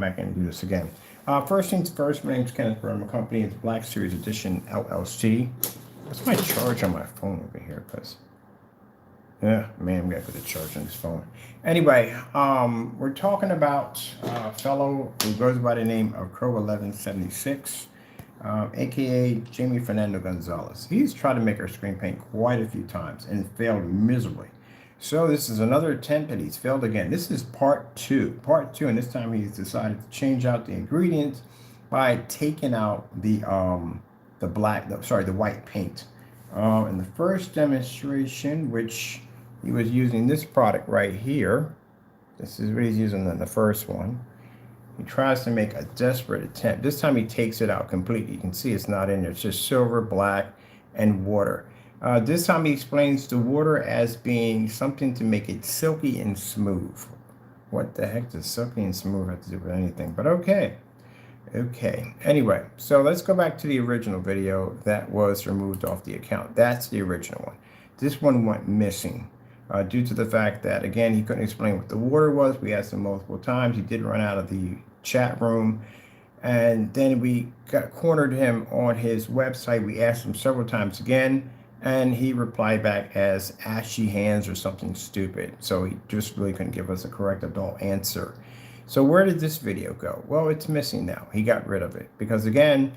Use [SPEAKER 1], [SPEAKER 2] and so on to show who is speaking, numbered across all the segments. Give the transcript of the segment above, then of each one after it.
[SPEAKER 1] back and do this again. First things first, my name is Kenneth Burr. My company is Black Series Edition LLC. What's my charge on my phone over here? Because, yeah, man, I'm going to put the charge on this phone. Anyway, we're talking about a fellow who goes by the name of Crow 1176, aka Jamie Fernando Gonzalez. He's tried to make our screen paint quite a few times and failed miserably. So this is another attempt and he's failed again. This is part two, and this time he's decided to change out the ingredients by taking out the white paint. In the first demonstration, which he was using this product right here, this is what he's using in the first one. He tries to make a desperate attempt. This time he takes it out completely. You can see it's not in there. It's just silver, black, and water. This time he explains the water as being something to make it silky and smooth. What the heck does silky and smooth have to do with anything? But okay. Anyway, so let's go back to the original video that was removed off the account. That's the original one. This one went missing due to the fact that, again, he couldn't explain what the water was. We asked him multiple times. He did run out of the chat room. And then we cornered him on his website. We asked him several times again. And he replied back as ashy hands or something stupid. So he just really couldn't give us a correct adult answer. So where did this video go? Well, it's missing now. He got rid of it. Because again,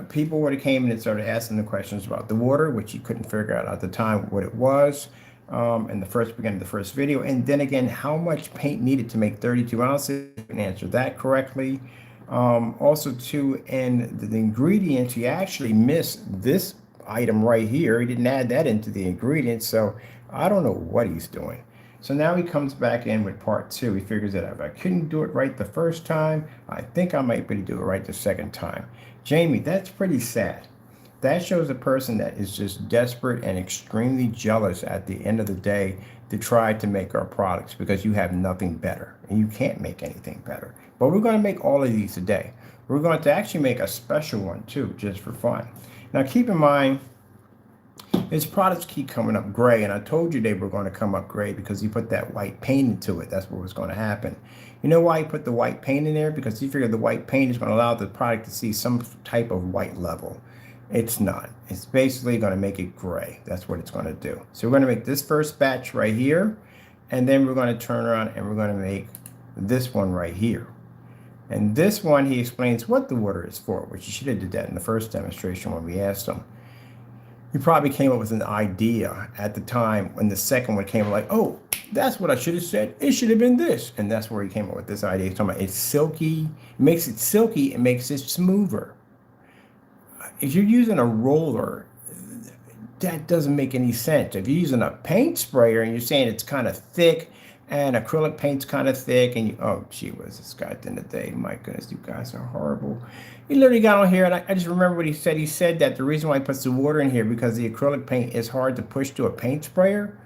[SPEAKER 1] people would have came in and started asking the questions about the water, which he couldn't figure out at the time what it was in the beginning of the first video. And then again, how much paint needed to make 32 ounces? He couldn't answer that correctly. Also, too, in the ingredients, he actually missed this item right here. He didn't add that into the ingredients, so I don't know what he's doing. So now he comes back in with part two. He figures that if I couldn't do it right the first time, I think I might be able to do it right the second time. Jamie, that's pretty sad. That shows a person that is just desperate and extremely jealous at the end of the day to try to make our products because you have nothing better and you can't make anything better. But we're going to make all of these today. We're going to actually make a special one too, just for fun. Now, keep in mind, his products keep coming up gray, and I told you they were going to come up gray because he put that white paint into it. That's what was going to happen. You know why he put the white paint in there? Because he figured the white paint is going to allow the product to see some type of white level. It's not. It's basically going to make it gray. That's what it's going to do. So we're going to make this first batch right here, and then we're going to turn around and we're going to make this one right here. And this one, he explains what the water is for, which he should have did that in the first demonstration when we asked him. He probably came up with an idea at the time when the second one came like, oh, that's what I should have said. It should have been this. And that's where he came up with this idea. He's talking about it's silky. It makes it silky. It makes it smoother. If you're using a roller, that doesn't make any sense. If you're using a paint sprayer and you're saying it's kind of thick, and acrylic paint's kind of thick, and oh, gee whiz, this guy at the end of the day, my goodness, you guys are horrible. He literally got on here, and I just remember what he said. He said that the reason why he puts the water in here because the acrylic paint is hard to push to a paint sprayer.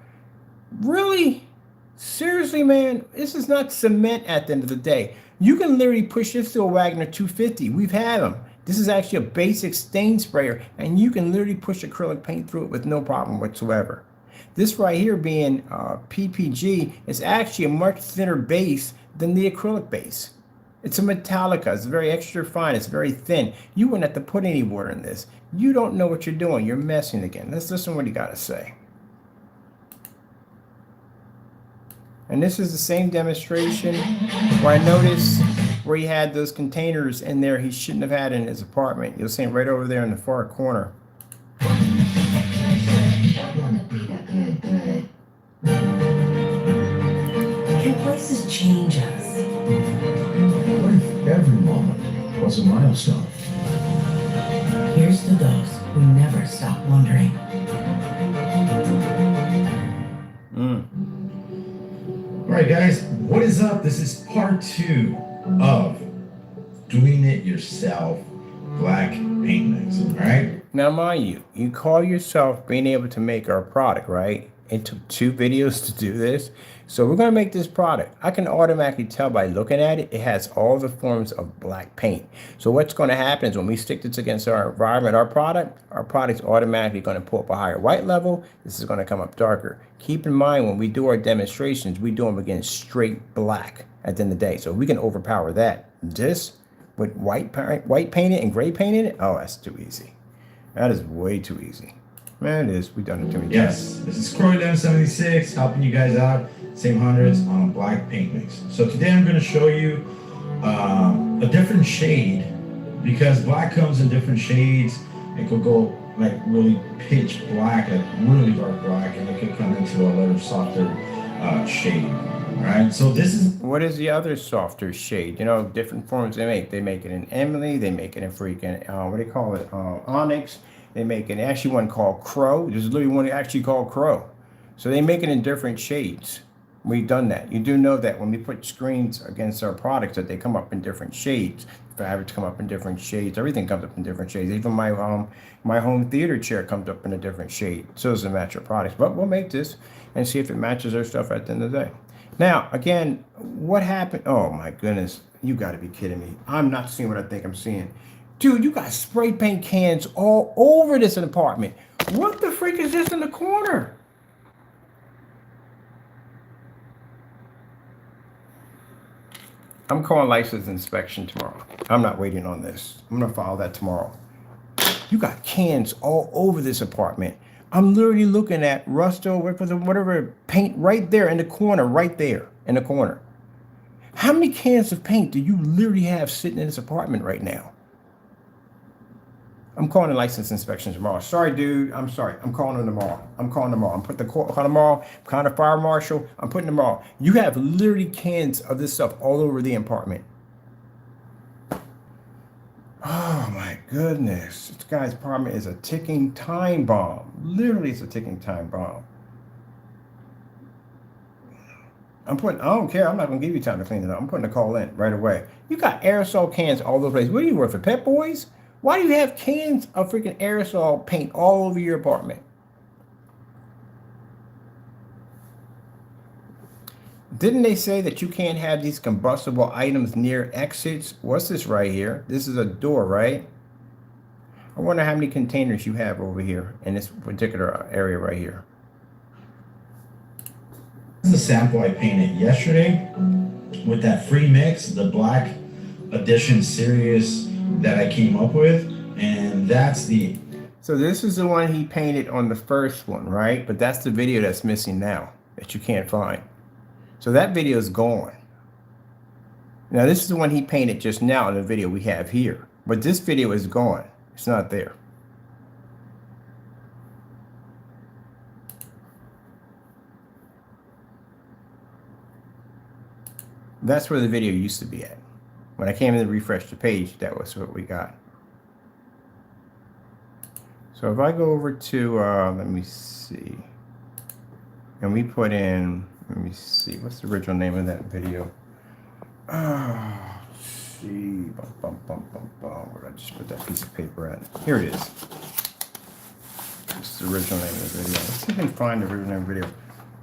[SPEAKER 1] Really? Seriously, man? This is not cement at the end of the day. You can literally push this to a Wagner 250. We've had them. This is actually a basic stain sprayer, and you can literally push acrylic paint through it with no problem whatsoever. This right here being PPG is actually a much thinner base than the acrylic base. It's a Metallica. It's very extra fine. It's very thin. You wouldn't have to put any water in this. You don't know what you're doing. You're messing again. Let's listen to what he got to say. And this is the same demonstration where I noticed where he had those containers in there he shouldn't have had in his apartment. You'll see him right over there in the far corner.
[SPEAKER 2] Can places change us?
[SPEAKER 3] What if every moment was a milestone?
[SPEAKER 2] Here's to those who never stop wondering.
[SPEAKER 3] All right, guys, what is up? This is part two of doing it yourself black paint mix, all right?
[SPEAKER 1] Now, mind you, you call yourself being able to make our product, right? It took 2 videos to do this. So we're going to make this product. I can automatically tell by looking at it, it has all the forms of black paint. So what's going to happen is when we stick this against our environment, our product's automatically going to pull up a higher white level. This is going to come up darker. Keep in mind, when we do our demonstrations, we do them against straight black at the end of the day. So we can overpower that. This with white painted and gray painted, oh, that's too easy. That is way too easy. Man, it is. We've done it too many times.
[SPEAKER 3] Yes, this is Croydem76 helping you guys out. Same hundreds on a black paint mix. So today I'm going to show you a different shade, because black comes in different shades. It could go like really pitch black, like really dark black, and it could come into a little softer shade. All right, so this is...
[SPEAKER 1] What is the other softer shade? You know, different forms they make. They make it in Emily. They make it in freaking, what do they call it? Onyx. They make it, actually one called Crow. There's literally one actually called Crow. So they make it in different shades. We've done that. You do know that when we put screens against our products that they come up in different shades. Fabrics come up in different shades. Everything comes up in different shades. Even my home theater chair comes up in a different shade. So does the match our products. But we'll make this and see if it matches our stuff at the end of the day. Now, again, what happened? Oh my goodness. You got to be kidding me. I'm not seeing what I think I'm seeing. Dude, you got spray paint cans all over this apartment. What the freak is this in the corner? I'm calling license inspection tomorrow. I'm not waiting on this. I'm going to file that tomorrow. You got cans all over this apartment. I'm literally looking at Rusto, whatever paint right there in the corner, right there in the corner. How many cans of paint do you literally have sitting in this apartment right now? I'm calling a license inspection tomorrow. Sorry, dude. I'm sorry. I'm calling them tomorrow. I'm putting the call tomorrow. I'm calling the fire marshal. I'm putting them tomorrow. You have literally cans of this stuff all over the apartment. Oh my goodness. This guy's apartment is a ticking time bomb. Literally, it's a ticking time bomb. I don't care. I'm not going to give you time to clean it up. I'm putting a call in right away. You got aerosol cans all over the place. What are you worth for, Pet Boys? Why do you have cans of freaking aerosol paint all over your apartment? Didn't they say that you can't have these combustible items near exits? What's this right here? This is a door, right? I wonder how many containers you have over here in this particular area right here.
[SPEAKER 3] This is a sample I painted yesterday with that free mix, the Black Edition series that I came up with, and that's the...
[SPEAKER 1] So this is the one he painted on the first one, right? But that's the video that's missing now that you can't find. So that video is gone. Now this is the one he painted just now in the video we have here, but this video is gone. It's not there. That's where the video used to be at. When I came in to refresh the page, that was what we got. So if I go over to, let me see, and we put in, let me see, what's the original name of that video? Oh, see, where did I just put that piece of paper at? Here it is. It's the original name of the video. Let's see if I can find the original name of the video.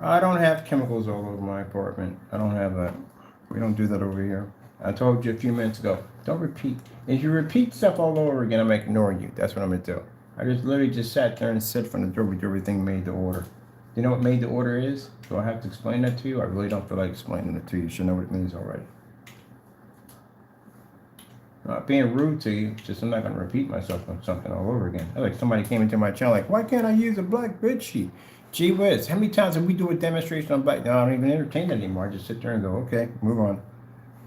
[SPEAKER 1] I don't have chemicals all over my apartment. I don't have that. We don't do that over here. I told you a few minutes ago, don't repeat. If you repeat stuff all over again, I'm ignoring you. That's what I'm going to do. I just literally just sat there and said from the door with everything made to order. You know what made to order is? Do I have to explain that to you? I really don't feel like explaining it to you. You should know what it means already. Not being rude to you, just I'm not going to repeat myself on something all over again. That's like somebody came into my channel like, why can't I use a black bed sheet? Gee whiz, how many times have we do a demonstration on black? No, I don't even entertain it anymore. I just sit there and go, okay, move on.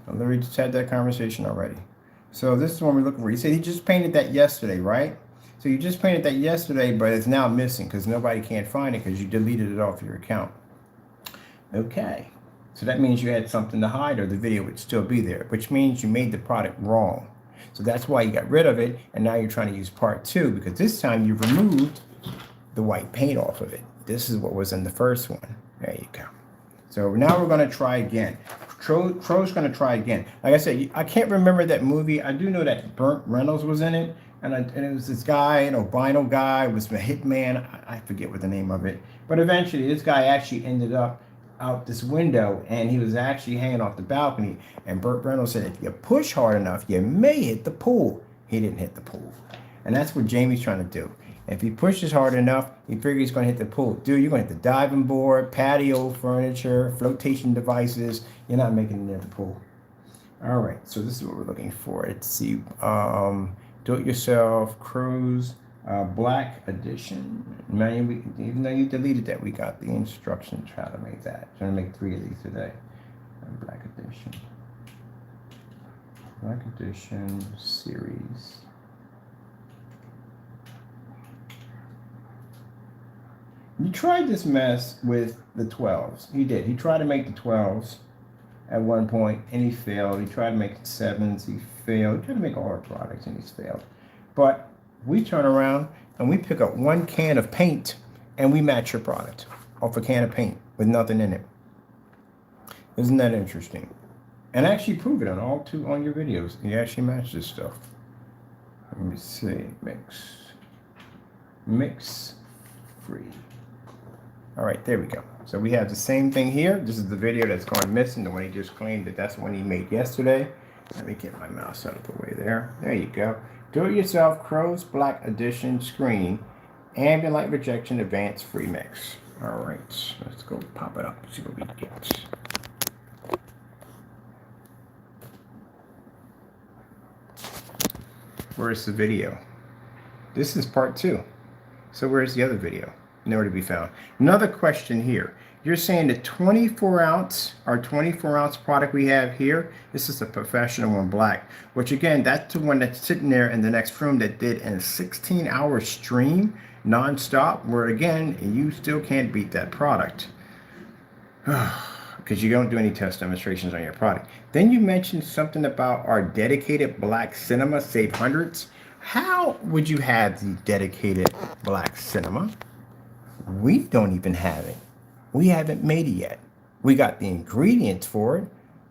[SPEAKER 1] I literally just had that conversation already. So this is what we're looking for. He said he just painted that yesterday, right? So you just painted that yesterday, but it's now missing because nobody can't find it because you deleted it off your account. Okay. So that means you had something to hide or the video would still be there, which means you made the product wrong. So that's why you got rid of it. And now you're trying to use part 2 because this time you removed the white paint off of it. This is what was in the first one. There you go. So now we're going to try again. Crow's going to try again. Like I said, I can't remember that movie. I do know that Burt Reynolds was in it. and it was this guy, an albino guy, was a hitman. I forget what the name of it, but eventually this guy actually ended up out this window, and he was actually hanging off the balcony. And Burt Reynolds said, if you push hard enough, you may hit the pool. He didn't hit the pool, and that's what Jamie's trying to do. If he pushes hard enough, he figures he's going to hit the pool. Dude, you're going to hit the diving board, patio furniture, flotation devices. You're not making it near the pool. All right, so this is what we're looking for. Let's see, do-it-yourself cruise black edition. Man, even though you deleted that, we got the instructions how to make that. I'm gonna make 3 of these today. Black edition. Black edition series. You tried this mess with the 12s. He did. He tried to make the 12s at one point, and he failed. He tried to make the 7s. He failed. He tried to make all our products, and he's failed. But we turn around and we pick up 1 can of paint, and we match your product off a can of paint with nothing in it. Isn't that interesting? And actually prove it on your videos. You actually match this stuff. Let me see. Mix free. All right, there we go. So we have the same thing here. This is the video that's gone missing, the one he just claimed that's the one he made yesterday. Let me get my mouse out of the way there. There you go. Do-it-yourself Crow's Black Edition screen, ambient light projection, advanced free mix. All right, let's go pop it up and see what we get. Where's the video? This is part 2. So where's the other video? Nowhere to be found. Another question here. You're saying the 24-ounce, our 24-ounce product we have here, this is a professional one, black, which again, that's the one that's sitting there in the next room that did a 16-hour stream nonstop, where again, you still can't beat that product because you don't do any test demonstrations on your product. Then you mentioned something about our dedicated black cinema save hundreds. How would you have the dedicated black cinema? We don't even have it. We haven't made it yet. We got the ingredients for it,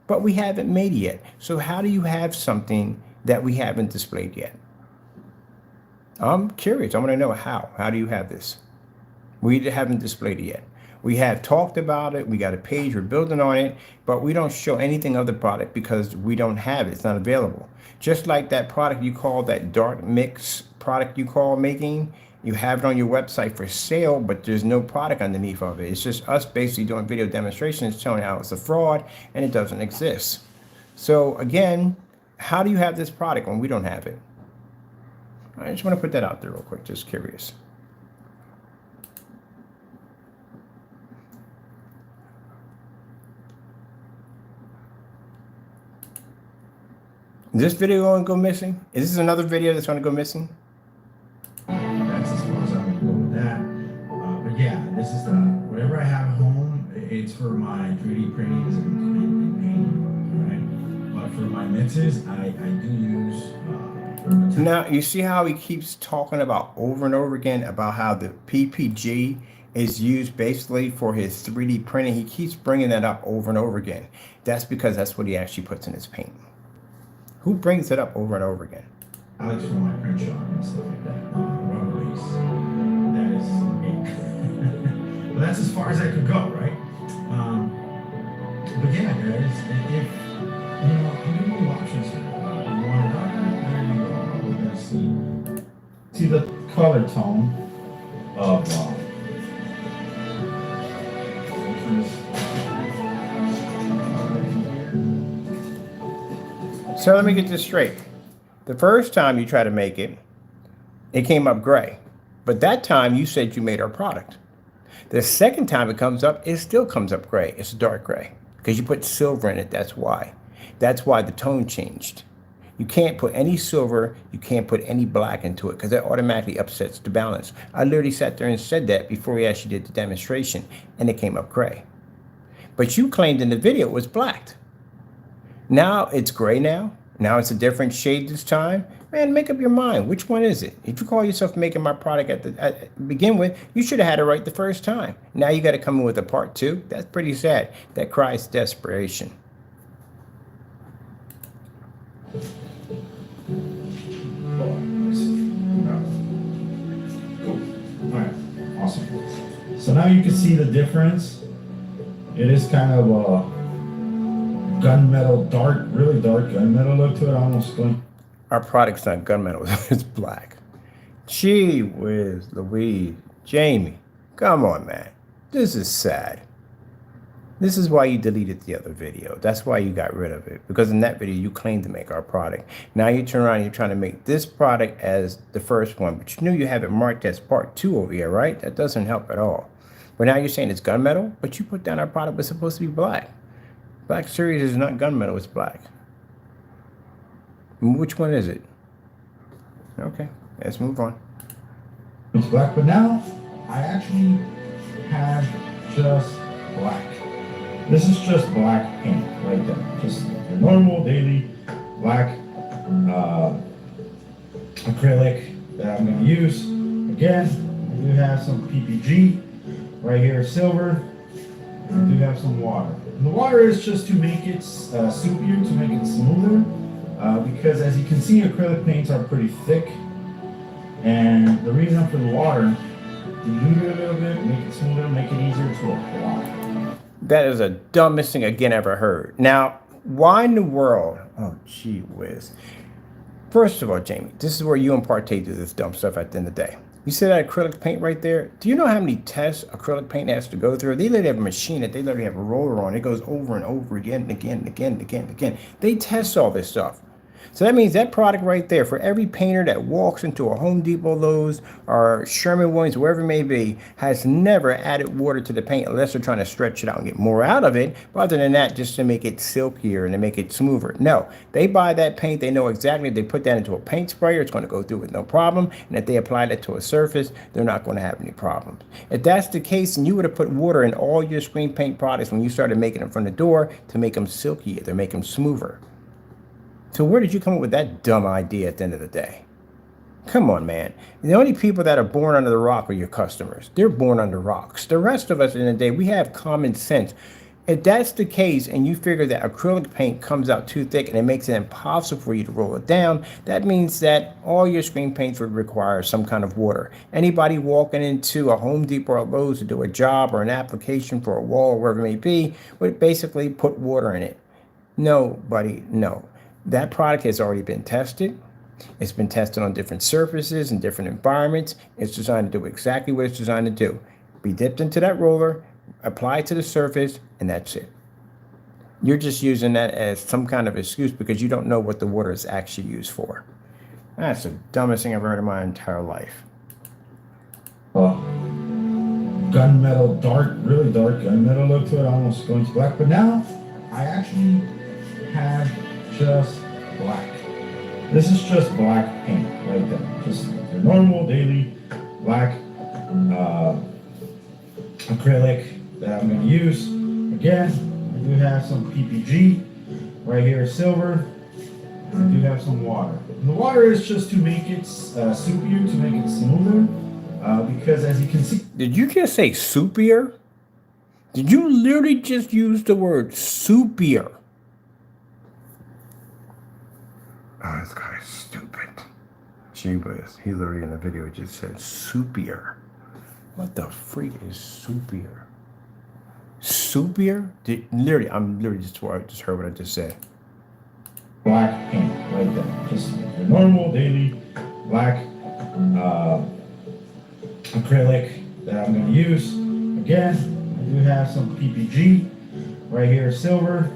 [SPEAKER 1] but we haven't made it yet. So how do you have something that we haven't displayed yet? I'm curious. I want to know how. How do you have this? We haven't displayed it yet. We have talked about it. We got a page. We're building on it, but we don't show anything of the product because we don't have it. It's not available. Just like that product you call that dark mix product you call making. You have it on your website for sale, but there's no product underneath of it. It's just us basically doing video demonstrations showing how it's a fraud and it doesn't exist. So again, how do you have this product when we don't have it? I just want to put that out there real quick, just curious. Is this video going to go missing? Is this another video that's going to go missing?
[SPEAKER 3] That's as far as I'm going to go with that. But yeah, this is whatever I have at home, it's for my 3D printings and painting, right? But for my mixes, I do use...
[SPEAKER 1] Now, you see how he keeps talking about over and over again about how the PPG is used basically for his 3D printing. He keeps bringing that up over and over again. That's because that's what he actually puts in his paint. Who brings it up over and over again?
[SPEAKER 3] Alex for my print shop and stuff like that. Rubber release. That is it. But that's as far as I could go, right? But yeah, guys, if you know, new options here. You want a darker? There you go. We're gonna see the color tone of
[SPEAKER 1] So let me get this straight. The first time you try to make it, it came up gray. But that time you said you made our product. The second time it comes up, it still comes up gray. It's dark gray because you put silver in it. That's why. That's why the tone changed. You can't put any silver, you can't put any black into it because that automatically upsets the balance. I literally sat there and said that before we actually did the demonstration, and it came up gray. But you claimed in the video it was black. Now it's gray now. Now it's a different shade this time. Man, make up your mind. Which one is it? If you call yourself making my product at begin with, you should have had it right the first time. Now you got to come in with a part 2. That's pretty sad. That cries desperation.
[SPEAKER 3] Oh, Awesome. So now you can see the difference. It is kind of a gunmetal, dark, really dark gunmetal look to it. Almost going.
[SPEAKER 1] Our product's not gunmetal, it's black. Gee whiz, Louise, Jamie, come on, man. This is sad. This is why you deleted the other video. That's why you got rid of it. Because in that video, you claimed to make our product. Now you turn around and you're trying to make this product as the first one. But you knew you have it marked as part 2 over here, right? That doesn't help at all. But now you're saying it's gunmetal, but you put down our product was supposed to be black. Black Series is not gunmetal, it's black. Which one is it? Okay, let's move on.
[SPEAKER 3] It's black, but now I actually have just black. This is just black paint right there. Just your normal daily black acrylic that I'm going to use. Again, I do have some PPG right here, silver. I do have some water. And the water is just to make it soupier, to make it smoother. Because as you can see, acrylic paints are pretty thick. And the reason for the water, dilute it a little bit, make it smoother, make it easier to apply.
[SPEAKER 1] That is the dumbest thing again ever heard. Now, why in the world? Oh, gee whiz. First of all, Jamie, this is where you impartate to this dumb stuff at the end of the day. You see that acrylic paint right there? Do you know how many tests acrylic paint has to go through? They literally have a machine that they literally have a roller on. It goes over and over again and again and again and again and again. They test all this stuff. So that means that product right there, for every painter that walks into a Home Depot, Lowe's, or Sherman-Williams, wherever it may be, has never added water to the paint unless they're trying to stretch it out and get more out of it. But other than that, just to make it silkier and to make it smoother. No, they buy that paint. They know exactly if they put that into a paint sprayer, it's going to go through with no problem. And if they apply that to a surface, they're not going to have any problems. If that's the case, then you would have put water in all your screen paint products when you started making them from the door to make them silkier, to make them smoother. So where did you come up with that dumb idea at the end of the day? Come on, man. The only people that are born under the rock are your customers. They're born under rocks. The rest of us at the end of the day, we have common sense. If that's the case and you figure that acrylic paint comes out too thick and it makes it impossible for you to roll it down, that means that all your screen paints would require some kind of water. Anybody walking into a Home Depot or Lowe's to do a job or an application for a wall or wherever it may be would basically put water in it. No, buddy, no. That product has already been tested. It's been tested on different surfaces and different environments. It's designed to do exactly what it's designed to do. Be dipped into that roller, apply it to the surface, and that's it. You're just using that as some kind of excuse because you don't know what the water is actually used for. That's the dumbest thing I've heard in my entire life.
[SPEAKER 3] Gunmetal, dark, really dark gunmetal look to it, almost going to black. But now I actually have just black. This is just black paint right there. Just your normal daily black acrylic that I'm going to use. Again, I do have some PPG right here, silver. I do have some water. And the water is just to make it soupier, to make it smoother. Because as you can see,
[SPEAKER 1] did you just say soupier? Did you literally just use the word soupier? Oh, this guy is stupid. Gee whiz. He literally in the video just said soupier. What the freak is soupier? Soupier? Literally, I'm literally just heard what I just said.
[SPEAKER 3] Black paint right there. Just your normal daily black acrylic that I'm going to use. Again, I do have some PPG right here, silver.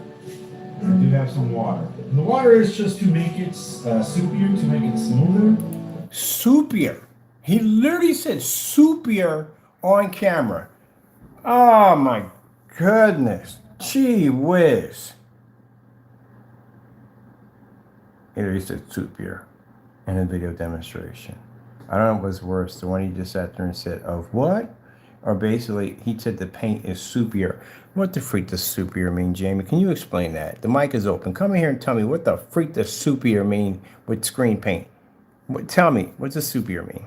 [SPEAKER 3] I do have some water. And the water is just to make it soupier, to make it smoother.
[SPEAKER 1] Soupier. He literally said soupier on camera. Oh my goodness. Gee whiz. He literally said soupier in the video demonstration. I don't know what's worse, the one he just sat there and said, of what? Or basically, he said the paint is soupier. What the freak does soupier mean, Jamie? Can you explain that? The mic is open. Come in here and tell me what the freak does soupier mean with screen paint. Tell me, what does soupier mean?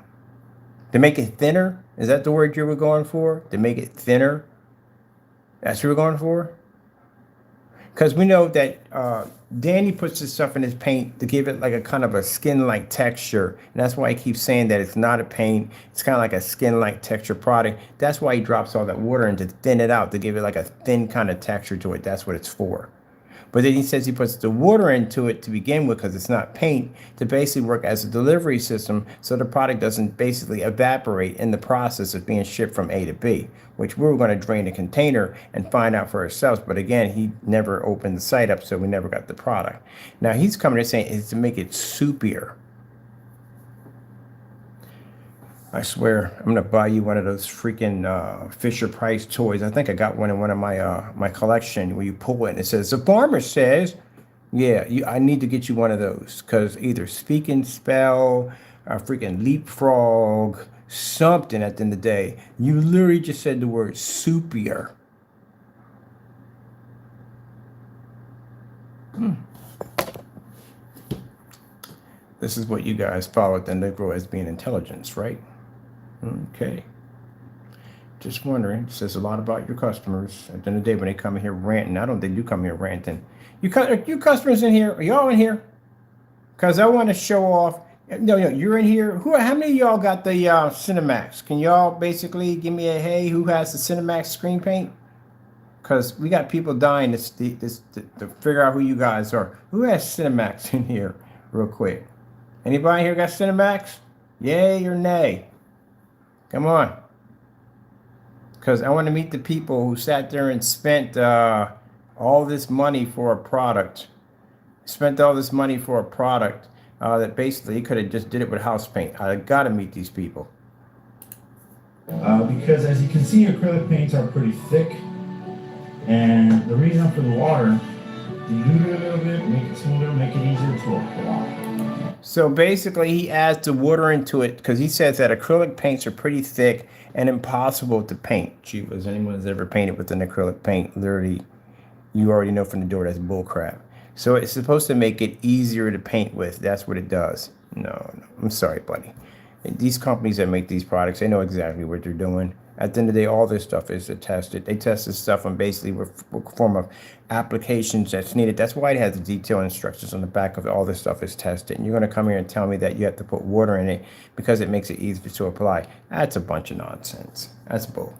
[SPEAKER 1] To make it thinner? Is that the word you were going for? To make it thinner? That's what you were going for? Because we know that Danny puts this stuff in his paint to give it like a kind of a skin-like texture. And that's why he keeps saying that it's not a paint. It's kind of like a skin-like texture product. That's why he drops all that water in to thin it out, to give it like a thin kind of texture to it. That's what it's for. But then he says he puts the water into it to begin with, because it's not paint, to basically work as a delivery system so the product doesn't basically evaporate in the process of being shipped from A to B, which we were going to drain the container and find out for ourselves. But again, he never opened the site up, so we never got the product. Now he's coming and saying it's to make it soupier. I swear, I'm gonna buy you one of those freaking Fisher Price toys. I think I got one in one of my collection where you pull it and it says, "The farmer says," yeah, I need to get you one of those, because either Speak and Spell, or freaking Leapfrog, something at the end of the day. You literally just said the word soupier. This is what you guys followed the Negro as being intelligence, right? Okay. Just wondering. It says a lot about your customers. At the end of the day, when they come in here ranting, I don't think you come here ranting. You customers in here? Are y'all in here? Because I want to show off. No, you're in here. How many of y'all got the Cinemax? Can y'all basically give me a hey? Who has the Cinemax screen paint? Because we got people dying to figure out who you guys are. Who has Cinemax in here, real quick? Anybody here got Cinemax? Yay or nay? Come on. Because I want to meet the people who sat there and spent all this money for a product. Spent all this money for a product that basically he could have just did it with house paint. I got to meet these people.
[SPEAKER 3] Because as you can see, acrylic paints are pretty thick. And the reason for the water, dilute it a little bit, make it smoother, make it easier to apply.
[SPEAKER 1] So basically he adds the water into it because he says that acrylic paints are pretty thick and impossible to paint. Gee, as anyone has ever painted with an acrylic paint, literally, you already know from the door that's bull crap. So it's supposed to make it easier to paint with. That's what it does. No, I'm sorry, buddy. These companies that make these products, they know exactly what they're doing. At the end of the day, all this stuff is tested. They test this stuff on basically what form of applications that's needed. That's why it has the detailed instructions on the back of it. All this stuff is tested. And you're going to come here and tell me that you have to put water in it because it makes it easier to apply. That's a bunch of nonsense. That's bull.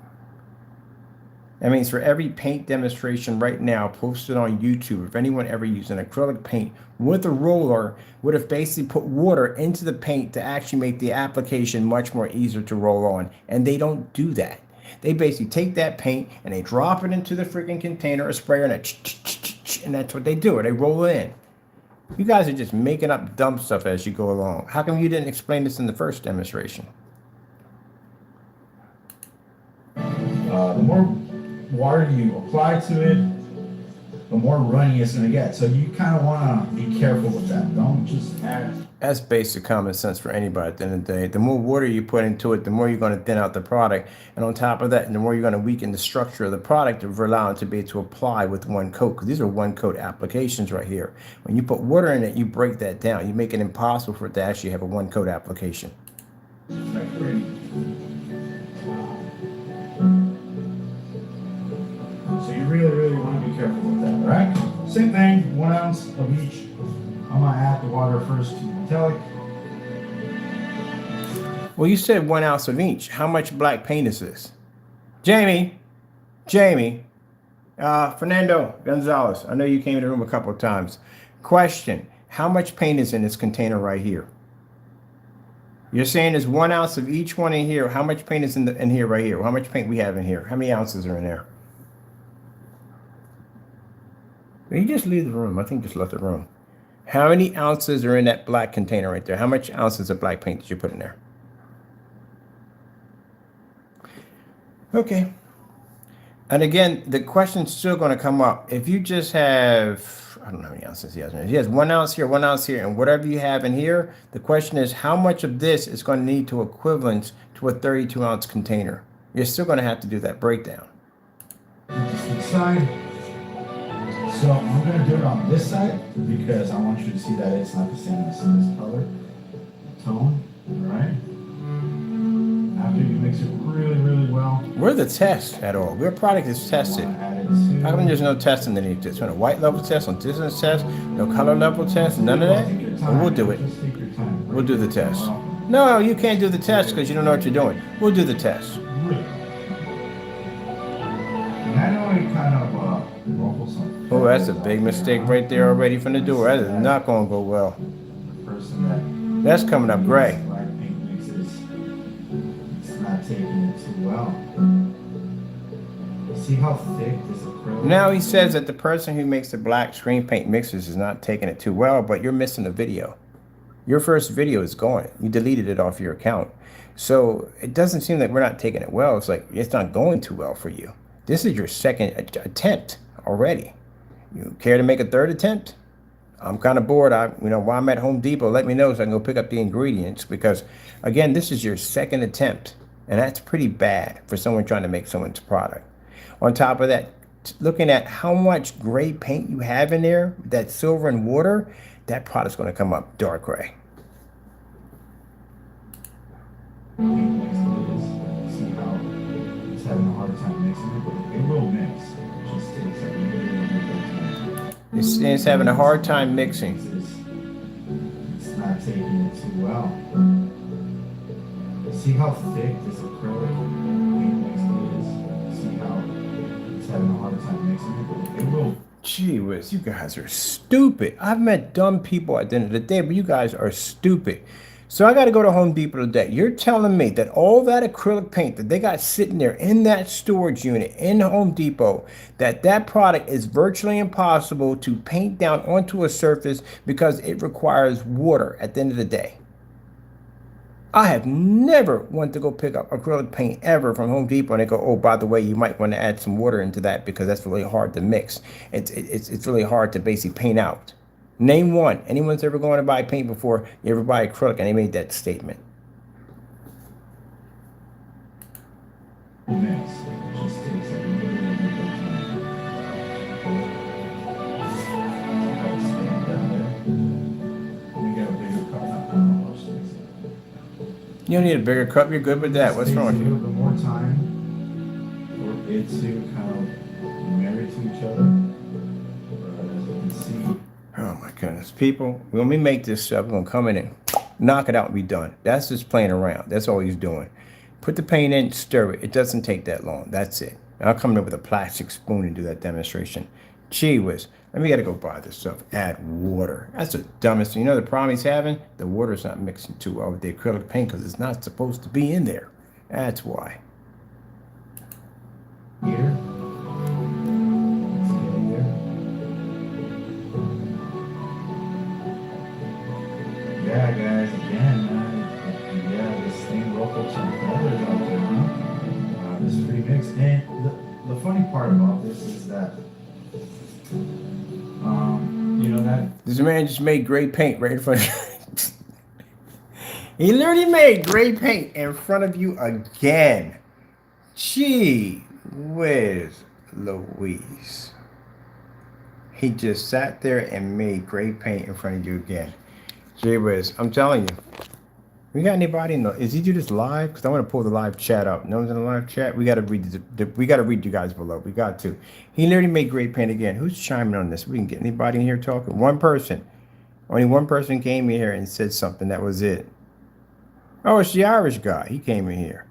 [SPEAKER 1] That means for every paint demonstration right now posted on YouTube, if anyone ever used an acrylic paint with a roller, would have basically put water into the paint to actually make the application much more easier to roll on. And they don't do that. They basically take that paint and they drop it into the freaking container or sprayer, and that's what they do. They roll it in. You guys are just making up dumb stuff as you go along. How come you didn't explain this in the first demonstration?
[SPEAKER 3] The more water you apply to it, the more runny it's going to get. So you kind of want to be careful with that. Don't just add.
[SPEAKER 1] That's basic common sense for anybody at the end of the day. The more water you put into it, the more you're going to thin out the product. And on top of that, the more you're going to weaken the structure of the product to allow it to be able to apply with one coat. Because these are one coat applications right here. When you put water in it, you break that down. You make it impossible for it to actually have a one coat application.
[SPEAKER 3] So you really want to be careful with that, all right? Same thing, 1 ounce of each. I'm going to add the water first to metallic.
[SPEAKER 1] Well, you said 1 ounce of each. How much black paint is this? Jamie, Fernando Gonzalez, I know you came in the room a couple of times. Question, how much paint is in this container right here? You're saying there's 1 ounce of each one in here. How much paint is in here right here? How much paint we have in here? How many ounces are in there? Did he just leave the room? I think he just left the room. How many ounces are in that black container right there? How much ounces of black paint did you put in there? Okay. And again, the question's still going to come up. If you just have, I don't know how many ounces he has in there. He has 1 ounce here, 1 ounce here, and whatever you have in here, the question is how much of this is going to need to equivalent to a 32-ounce container? You're still going to have to do that breakdown.
[SPEAKER 3] Side. So I'm going to do it on this side because I want you to see that it's not the same as this color, tone, all right? After you mix it really well well.
[SPEAKER 1] Where the tests at all? Where product is tested? How come there's no test underneath this? On a white level test, on distance test, no color level test, none of that? Well, we'll do it. We'll do the test. No, you can't do the test because you don't know what you're doing. We'll do the test.
[SPEAKER 3] I know it kind of ruffles some.
[SPEAKER 1] Oh, that's a big mistake right there already from the door. That is not going to go well. That's coming up gray.
[SPEAKER 3] Black paint mixes. It's not taking it too well. See how thick this acrylic?
[SPEAKER 1] Now he says that the person who makes the black screen paint mixes is not taking it too well, but you're missing a video. Your first video is gone. You deleted it off your account. So it doesn't seem like we're not taking it well. It's like it's not going too well for you. This is your second attempt already. You care to make a third attempt? I'm kind of bored. While I'm at Home Depot, let me know so I can go pick up the ingredients because, again, this is your second attempt, and that's pretty bad for someone trying to make someone's product. On top of that, looking at how much gray paint you have in there, that silver and water, that product's going to come up dark gray.
[SPEAKER 3] See how it's having a hard time mixing it, but it will mix. It just takes a little bit.
[SPEAKER 1] It's having a hard time mixing.
[SPEAKER 3] It's not taking it too well. See how thick this acrylic paint mix is? See how it's having a hard time mixing it, but it will.
[SPEAKER 1] Gee whiz, you guys are stupid. I've met dumb people at the end of the day, but you guys are stupid. So I got to go to Home Depot today. You're telling me that all that acrylic paint that they got sitting there in that storage unit in Home Depot, that product is virtually impossible to paint down onto a surface because it requires water at the end of the day. I have never wanted to go pick up acrylic paint ever from Home Depot and they go, oh, by the way, you might want to add some water into that because that's really hard to mix. It's really hard to basically paint out. Name one. Anyone's ever going to buy paint before you ever buy acrylic and they made that statement?
[SPEAKER 3] Mix. It just takes a little bit
[SPEAKER 1] You don't need a bigger cup. You're good with that. What's wrong with
[SPEAKER 3] you? A
[SPEAKER 1] you?
[SPEAKER 3] little bit more time for it to kind of marry to each other. As you can see.
[SPEAKER 1] Oh my goodness. People, when we make this stuff, we're going to come in and knock it out and be done. That's just playing around. That's all he's doing. Put the paint in, stir it. It doesn't take that long. That's it. I'll come in with a plastic spoon and do that demonstration. Gee whiz. Let me gotta go buy this stuff. Add water. That's the dumbest thing. You know the problem he's having? The water's not mixing too well with the acrylic paint because it's not supposed to be in there. That's why.
[SPEAKER 3] Here. Yeah, guys, again, man. Yeah, this thing ruffled some feathers out there, huh? This free mix. And the funny part about this is that, you know that.
[SPEAKER 1] This man just made gray paint right in front of you. He literally made gray paint in front of you again. Gee whiz Louise. He just sat there and made gray paint in front of you again. Gee whiz, I'm telling you. We got anybody in the? Is he do this live? Because I want to pull the live chat up. No one's in the live chat. We got to read we got to read you guys below. We got to. He literally made gray paint again. Who's chiming on this? We can get anybody in here talking. One person. Only one person came in here and said something. That was it. Oh, it's the Irish guy. He came in here.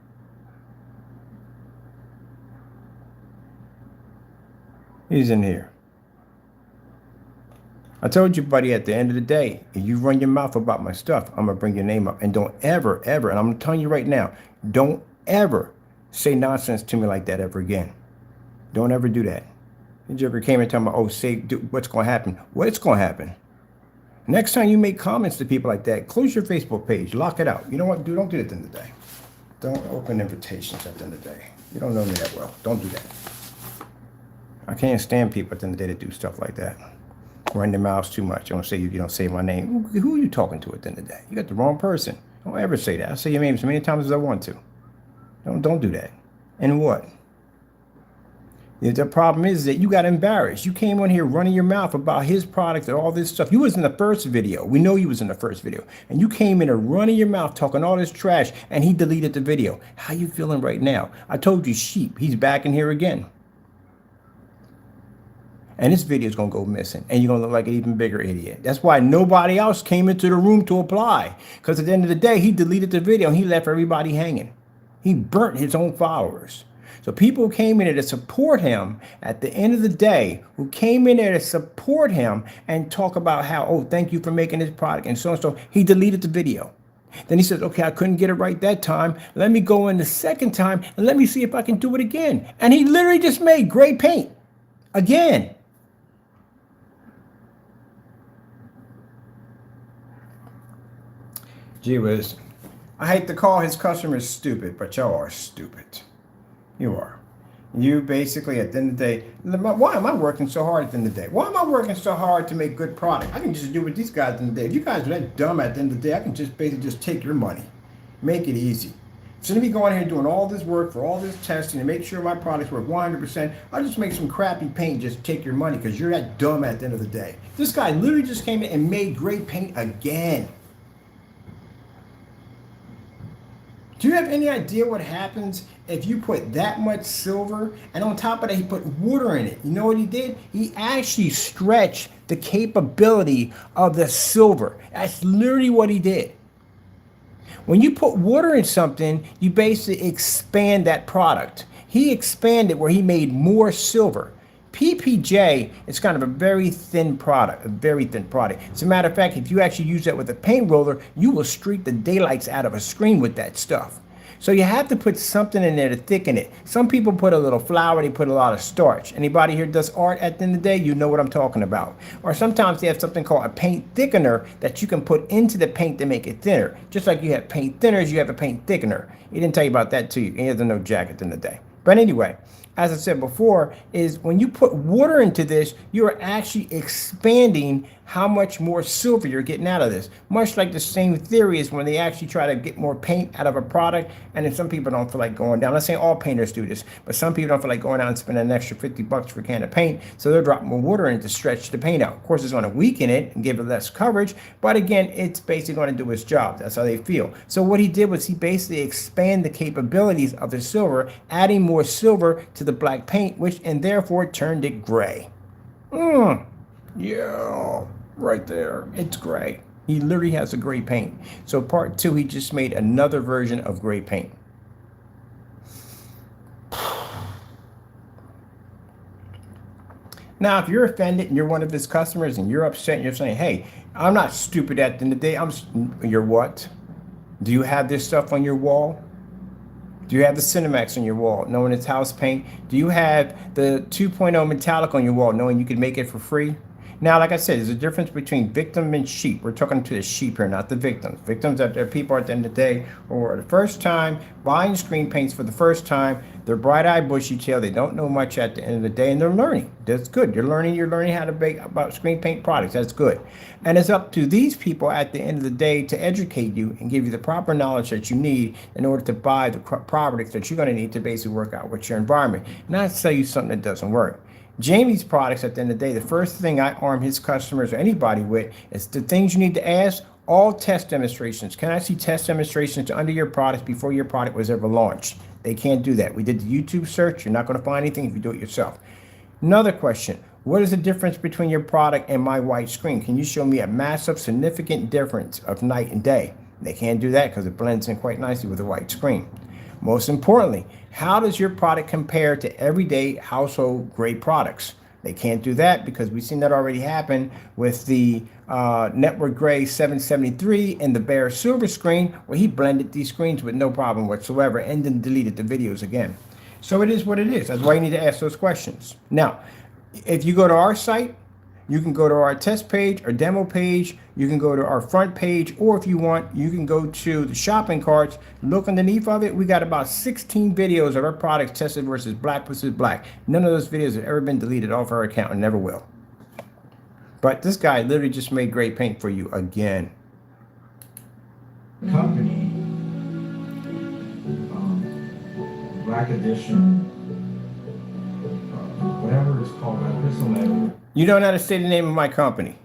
[SPEAKER 1] He's in here. I told you, buddy, at the end of the day, if you run your mouth about my stuff, I'm going to bring your name up. And don't ever, ever, and I'm telling you right now, don't ever say nonsense to me like that ever again. Don't ever do that. The joker came and told me, oh, what's going to happen? What's going to happen? Next time you make comments to people like that, close your Facebook page. Lock it out. You know what? Don't do it at the end of the day. Don't open invitations at the end of the day. You don't know me that well. Don't do that. I can't stand people at the end of the day that do stuff like that. Run their mouths too much. You don't say my name. Who are you talking to at the end of the day? You got the wrong person. Don't ever say that. I say your name as many times as I want to. Don't do that. And what? The problem is that you got embarrassed. You came on here running your mouth about his product and all this stuff. You was in the first video. We know you was in the first video. And you came in and running your mouth talking all this trash, and he deleted the video. How you feeling right now? I told you, sheep. He's back in here again. And this video is going to go missing. And you're going to look like an even bigger idiot. That's why nobody else came into the room to apply. Because at the end of the day, he deleted the video and he left everybody hanging. He burnt his own followers. So people who came in there to support him at the end of the day, who came in there to support him and talk about how, oh, thank you for making this product and so and so, he deleted the video. Then he says, okay, I couldn't get it right that time. Let me go in the second time and let me see if I can do it again. And he literally just made gray paint again. Gee whiz. I hate to call his customers stupid, but y'all are stupid. You are. You basically, at the end of the day, why am I working so hard at the end of the day? Why am I working so hard to make good product? I can just do what these guys at the end of the day. If you guys are that dumb at the end of the day, I can just basically just take your money. Make it easy. Instead of me going here and doing all this work for all this testing and make sure my products work 100%, I'll just make some crappy paint and just take your money because you're that dumb at the end of the day. This guy literally just came in and made great paint again. Do you have any idea what happens if you put that much silver and on top of that he put water in it? You know what he did? He actually stretched the capability of the silver. That's literally what he did. When you put water in something, you basically expand that product. He expanded where he made more silver. PPJ is kind of a very thin product, As a matter of fact, if you actually use that with a paint roller, you will streak the daylights out of a screen with that stuff. So you have to put something in there to thicken it. Some people put a little flour, they put a lot of starch. Anybody here does art at the end of the day, you know what I'm talking about. Or sometimes they have something called a paint thickener that you can put into the paint to make it thinner. Just like you have paint thinners, you have a paint thickener. He didn't tell you about that too. He doesn't know jack at the end of the day. But anyway, as I said before, is when you put water into this, you're actually expanding how much more silver you're getting out of this. Much like the same theory is when they actually try to get more paint out of a product, and then some people don't feel like going down. I'm not saying all painters do this, but some people don't feel like going out and spending an extra $50 for a can of paint, so they'll drop more water in to stretch the paint out. Of course, it's going to weaken it and give it less coverage, but again, it's basically going to do its job. That's how they feel. So what he did was he basically expanded the capabilities of the silver, adding more silver to the black paint, which and therefore turned it gray. Yeah, right there. It's gray. He literally has a gray paint. So part two, he just made another version of gray paint. Now, if you're offended and you're one of his customers and you're upset and you're saying, hey, I'm not stupid at the end of the day. You're what? Do you have this stuff on your wall? Do you have the Cinemax on your wall, knowing it's house paint? Do you have the 2.0 metallic on your wall, knowing you could make it for free? Now, like I said, there's a difference between victim and sheep. We're talking to the sheep here, not the victims. Victims are people at the end of the day who are the first time buying screen paints for the first time. They're bright-eyed, bushy-tailed. They don't know much at the end of the day, and they're learning. That's good. You're learning how to make about screen paint products. That's good. And it's up to these people at the end of the day to educate you and give you the proper knowledge that you need in order to buy the products that you're going to need to basically work out with your environment, not sell you something that doesn't work. Jamie's products, at the end of the day, the first thing I arm his customers or anybody with is the things you need to ask, all test demonstrations. Can I see test demonstrations under your products before your product was ever launched? They can't do that. We did the YouTube search. You're not going to find anything if you do it yourself. Another question. What is the difference between your product and my white screen? Can you show me a massive, significant difference of night and day? They can't do that because it blends in quite nicely with the white screen. Most importantly, how does your product compare to everyday household grade products? They can't do that because we've seen that already happen with the Network Gray 773 and the Bare Silver screen, where he blended these screens with no problem whatsoever and then deleted the videos again. So it is what it is. That's why you need to ask those questions. Now, if you go to our site, you can go to our test page or demo page. You can go to our front page, or if you want, you can go to the shopping carts. Look underneath of it. We got about 16 videos of our products tested versus black. None of those videos have ever been deleted off our account and never will. But this guy literally just made great paint for you again.
[SPEAKER 3] Company, Black Edition, 11.
[SPEAKER 1] You don't know how to say the name of my company.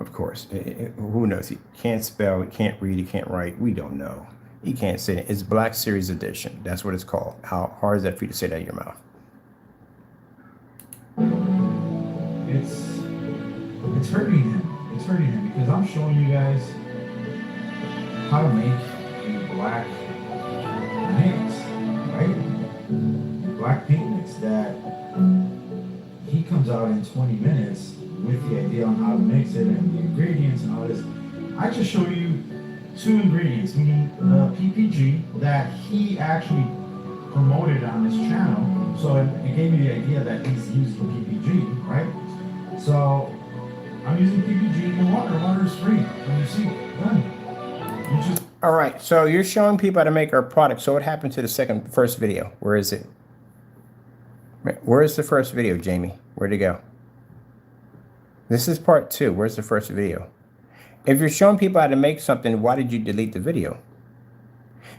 [SPEAKER 1] Of course. Who knows? He can't spell, he can't read, he can't write. We don't know. He can't say it. It's Black Series Edition. That's what it's called. How hard is that for you to say that out of your mouth?
[SPEAKER 3] It's hurting him. It's hurting him because I'm showing you guys how to make a black mix, right? Black paint mix that he comes out in 20 minutes with the idea on how to mix it and the ingredients and all this. I just show you 2 ingredients, meaning the PPG that he actually promoted on his channel. So it gave me the idea that he's using PPG, right? So I'm using PPG and water. Water is free. And you see, done. You just.
[SPEAKER 1] All right. So you're showing people how to make our product. So what happened to the first video? Where is it? Where is the first video, Jamie? Where'd it go? This is part 2. Where's the first video? If you're showing people how to make something, why did you delete the video?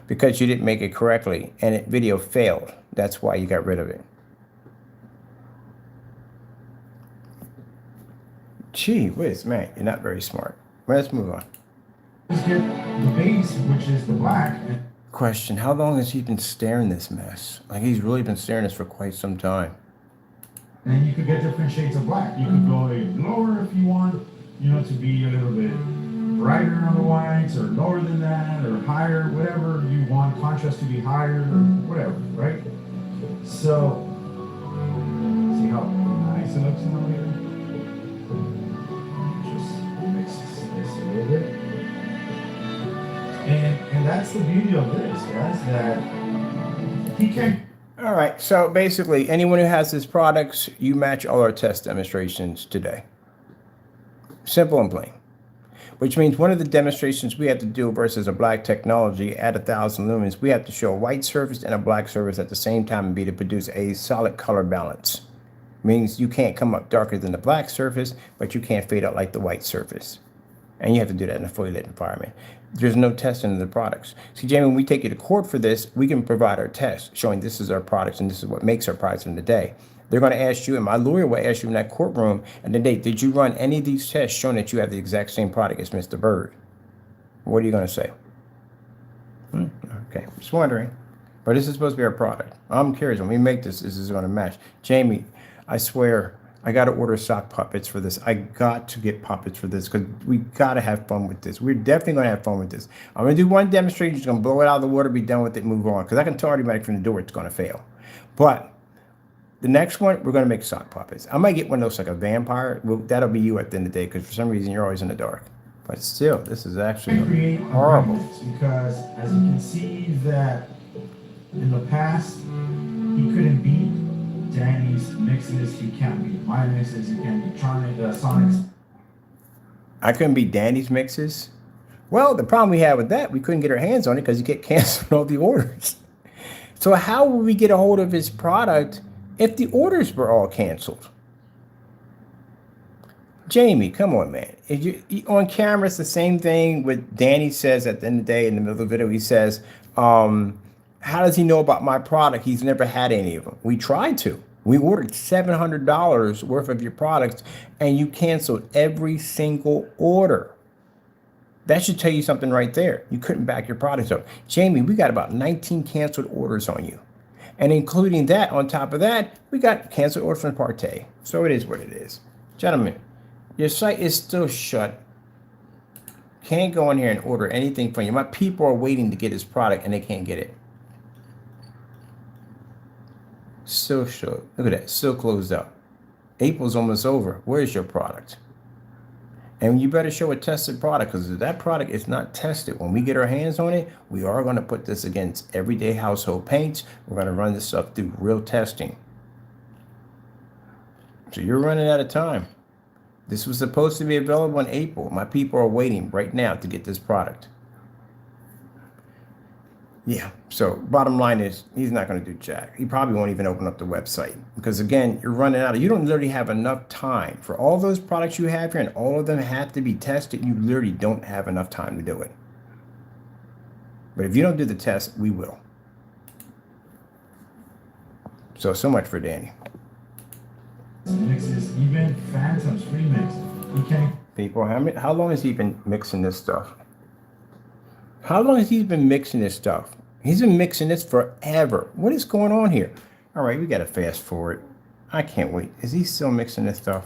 [SPEAKER 1] Because you didn't make it correctly and the video failed. That's why you got rid of it. Gee whiz, man, you're not very smart. Well, let's move on.
[SPEAKER 3] Just get the base, which is the black.
[SPEAKER 1] Question, how long has he been staring this mess? Like he's really been staring this for quite some time.
[SPEAKER 3] And you could get different shades of black. You could go a lower if you want, you know, to be a little bit brighter on the whites, or lower than that, or higher, whatever you want, contrast to be higher, or whatever, right? So, see how nice it looks now here? Just mix this a little bit. And that's the beauty of this, guys, that he can.
[SPEAKER 1] All right, so basically, anyone who has this products, you match all our test demonstrations today. Simple and plain. Which means one of the demonstrations we have to do versus a black technology at 1,000 lumens, we have to show a white surface and a black surface at the same time and be to produce a solid color balance. Means you can't come up darker than the black surface, but you can't fade out like the white surface. And you have to do that in a fully lit environment. There's no testing of the products. See, Jamie, when we take you to court for this, we can provide our test showing this is our products and this is what makes our products in the day. They're going to ask you, and my lawyer will ask you in that courtroom, and then did you run any of these tests showing that you have the exact same product as Mr. Bird? What are you going to say? Okay, just wondering. But this is supposed to be our product. I'm curious, when we make this, this is going to match. Jamie, I swear, I got to order sock puppets for this. I got to get puppets for this because we got to have fun with this. We're definitely going to have fun with this. I'm going to do one demonstration. Just going to blow it out of the water, be done with it, move on. Because I can tell everybody from the door it's going to fail. But the next one, we're going to make sock puppets. I might get one of those like a vampire. Well, that'll be you at the end of the day because for some reason you're always in the dark. But still, this is actually horrible.
[SPEAKER 3] Because as you can see that in the past, he couldn't beat Danny's mixes, he can't beat my mixes, he can't beat Sonic's.
[SPEAKER 1] I couldn't beat Danny's mixes? Well, the problem we had with that, we couldn't get our hands on it because he kept canceling all the orders. So how would we get a hold of his product if the orders were all canceled? Jamie, come on, man. On camera, it's the same thing with Danny says at the end of the day in the middle of the video. He says, how does he know about my product? He's never had any of them. We tried to. We ordered $700 worth of your products and you canceled every single order. That should tell you something right there. You couldn't back your products up. Jamie, we got about 19 canceled orders on you. And including that, on top of that, we got canceled orders from Partey. So it is what it is. Gentlemen, your site is still shut. Can't go in here and order anything from you. My people are waiting to get his product and they can't get it. Still shut. Look at that. Still closed up. April's almost over. Where's your product? And you better show a tested product because if that product is not tested, when we get our hands on it, we are going to put this against everyday household paints. We're going to run this stuff through real testing. So you're running out of time. This was supposed to be available in April. My people are waiting right now to get this product. Yeah, so bottom line is he's not going to do jack. He probably won't even open up the website because, again, you're running out. You don't literally have enough time for all those products you have here and all of them have to be tested. You literally don't have enough time to do it. But if you don't do the test, we will. So much for Danny.
[SPEAKER 3] mixes, even phantoms, remix. You can
[SPEAKER 1] People, how long has he been mixing this stuff? How long has he been mixing this stuff? He's been mixing this forever. What is going on here? All right, we got to fast forward. I can't wait. Is he still mixing this stuff?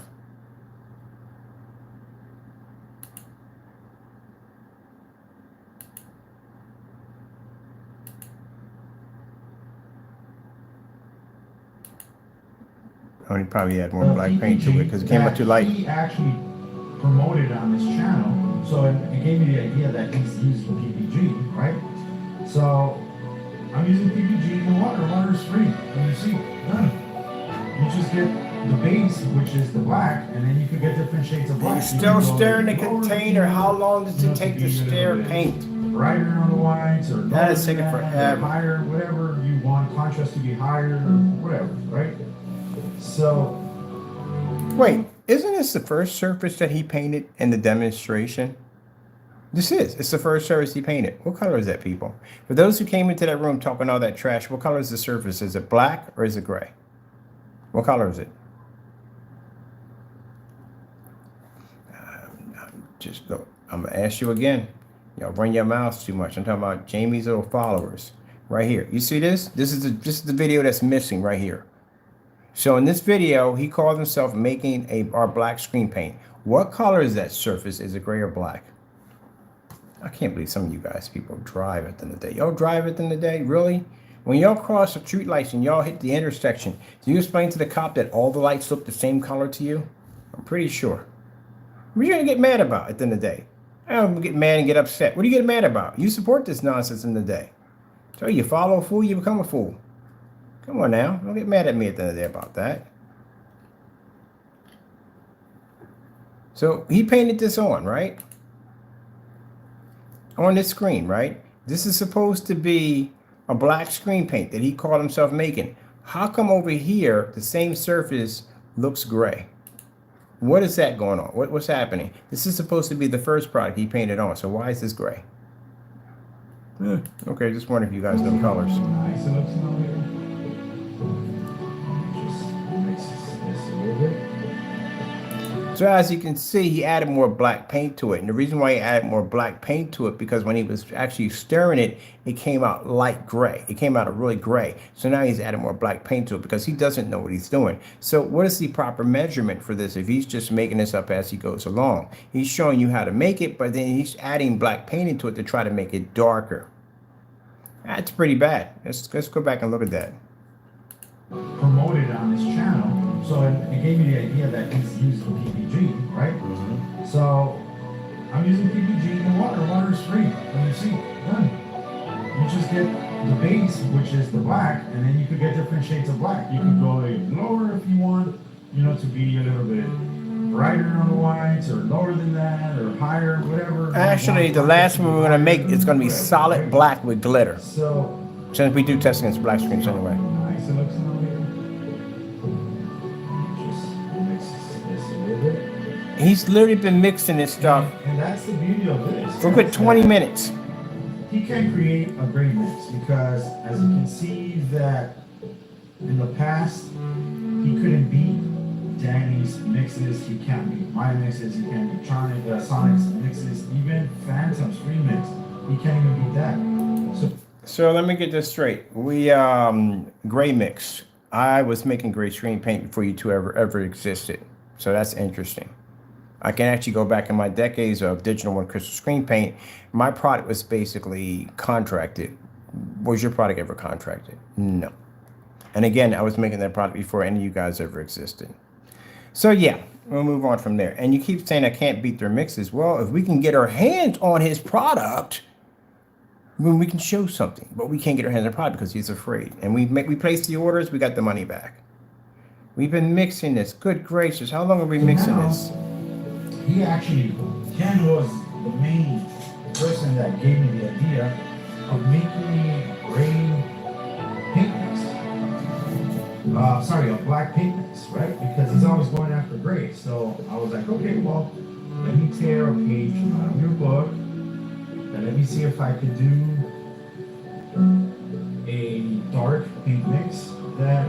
[SPEAKER 1] Oh, he probably had more black paint to it because it came out too light.
[SPEAKER 3] He actually promoted on this channel, so it gave me the idea that he's using PPG, right? So I'm using PPG in water. Water is free, and you see, done. You just get the base, which is the black, and then you can get different shades of black.
[SPEAKER 1] He's still stirring the container. How long does it take to stir paint?
[SPEAKER 3] Brighter on the whites, or
[SPEAKER 1] that is taking forever.
[SPEAKER 3] Higher, whatever you want, contrast to be higher, or whatever, right? So,
[SPEAKER 1] wait, isn't this the first surface that he painted in the demonstration? It's the first surface he painted. What color is that, people? For those who came into that room talking all that trash, what color is the surface? Is it black or is it gray? What color is it? I'm gonna ask you again. Y'all run your mouths too much. I'm talking about Jamie's little followers right here. You see this? This is the video that's missing right here. So in this video, he called himself making our black screen paint. What color is that surface? Is it gray or black? I can't believe some of you guys, people drive at the end of the day. Y'all drive at the end of the day? Really? When y'all cross the street lights and y'all hit the intersection, do you explain to the cop that all the lights look the same color to you? I'm pretty sure. What are you going to get mad about at the end of the day? I don't get mad and get upset. What do you get mad about? You support this nonsense in the day. So you follow a fool, you become a fool. Come on now. Don't get mad at me at the end of the day about that. So he painted this on, right? On this screen, right? This is supposed to be a black screen paint that he called himself making. How come over here, the same surface looks gray? What is that going on? What's happening? This is supposed to be the first product he painted on. So why is this gray? Okay, just wondering if you guys know colors.
[SPEAKER 3] Nice, it looks familiar. Just mix this a little bit.
[SPEAKER 1] So as you can see, he added more black paint to it. And the reason why he added more black paint to it, because when he was actually stirring it, it came out light gray. It came out really gray. So now he's adding more black paint to it because he doesn't know what he's doing. So what is the proper measurement for this if he's just making this up as he goes along? He's showing you how to make it, but then he's adding black paint into it to try to make it darker. That's pretty bad. Let's go back and look at that.
[SPEAKER 3] Promoted on this channel. So it gave me the idea that he's using PPG, right? Mm-hmm. So I'm using PPG in water. Water is free. And you see, done. You just get the base, which is the black, and then you could get different shades of black. You can go lower if you want, to be a little bit brighter on the whites, or lower than that, or higher, whatever.
[SPEAKER 1] Actually, the last one we're going to make is going to be solid black with glitter.
[SPEAKER 3] So
[SPEAKER 1] since we do test against black screens anyway.
[SPEAKER 3] Nice, it looks familiar.
[SPEAKER 1] He's literally been mixing this stuff
[SPEAKER 3] and that's the beauty of this.
[SPEAKER 1] for a good 20 minutes.
[SPEAKER 3] He can create a great mix because, as you can see, that in the past he couldn't beat Danny's mixes. He can't beat my mixes. He can't beat Sonic's mixes. Even Phantom's remix, he can't even beat that.
[SPEAKER 1] So let me get this straight. We gray mix. I was making gray screen paint before you two ever existed. So that's interesting. I can actually go back in my decades of digital and crystal screen paint. My product was basically contracted. Was your product ever contracted? No. And again, I was making that product before any of you guys ever existed. So yeah, we'll move on from there. And you keep saying I can't beat their mixes. Well, if we can get our hands on his product, then we can show something. But we can't get our hands on the product because he's afraid. And we placed the orders, we got the money back. We've been mixing this. Good gracious, how long have we been mixing this?
[SPEAKER 3] He actually, Ken was the main person that gave me the idea of making gray paint mix. A black paint mix, right? Because he's always going after gray. So I was like, okay, well, let me tear a page out of your book and let me see if I could do a dark paint mix that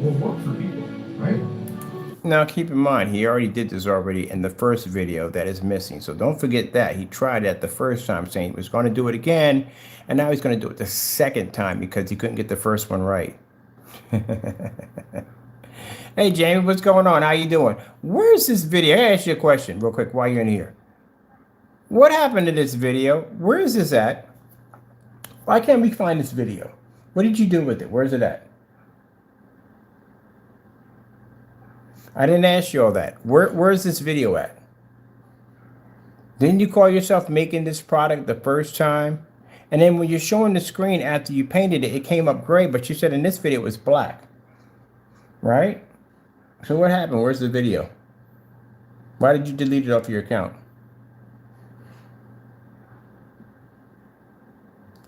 [SPEAKER 3] will work for me.
[SPEAKER 1] Now keep in mind, he already did this already in the first video that is missing. So don't forget that. He tried that the first time saying he was going to do it again. And now he's going to do it the second time because he couldn't get the first one right. Hey, Jamie, what's going on? How you doing? Where's this video? I ask you a question real quick while you're in here. What happened to this video? Where is this at? Why can't we find this video? What did you do with it? Where's it at? I didn't ask you all that. Where's this video at? Didn't you call yourself making this product the first time? And then when you're showing the screen after you painted it, it came up gray, but you said in this video it was black. Right? So what happened? Where's the video? Why did you delete it off your account?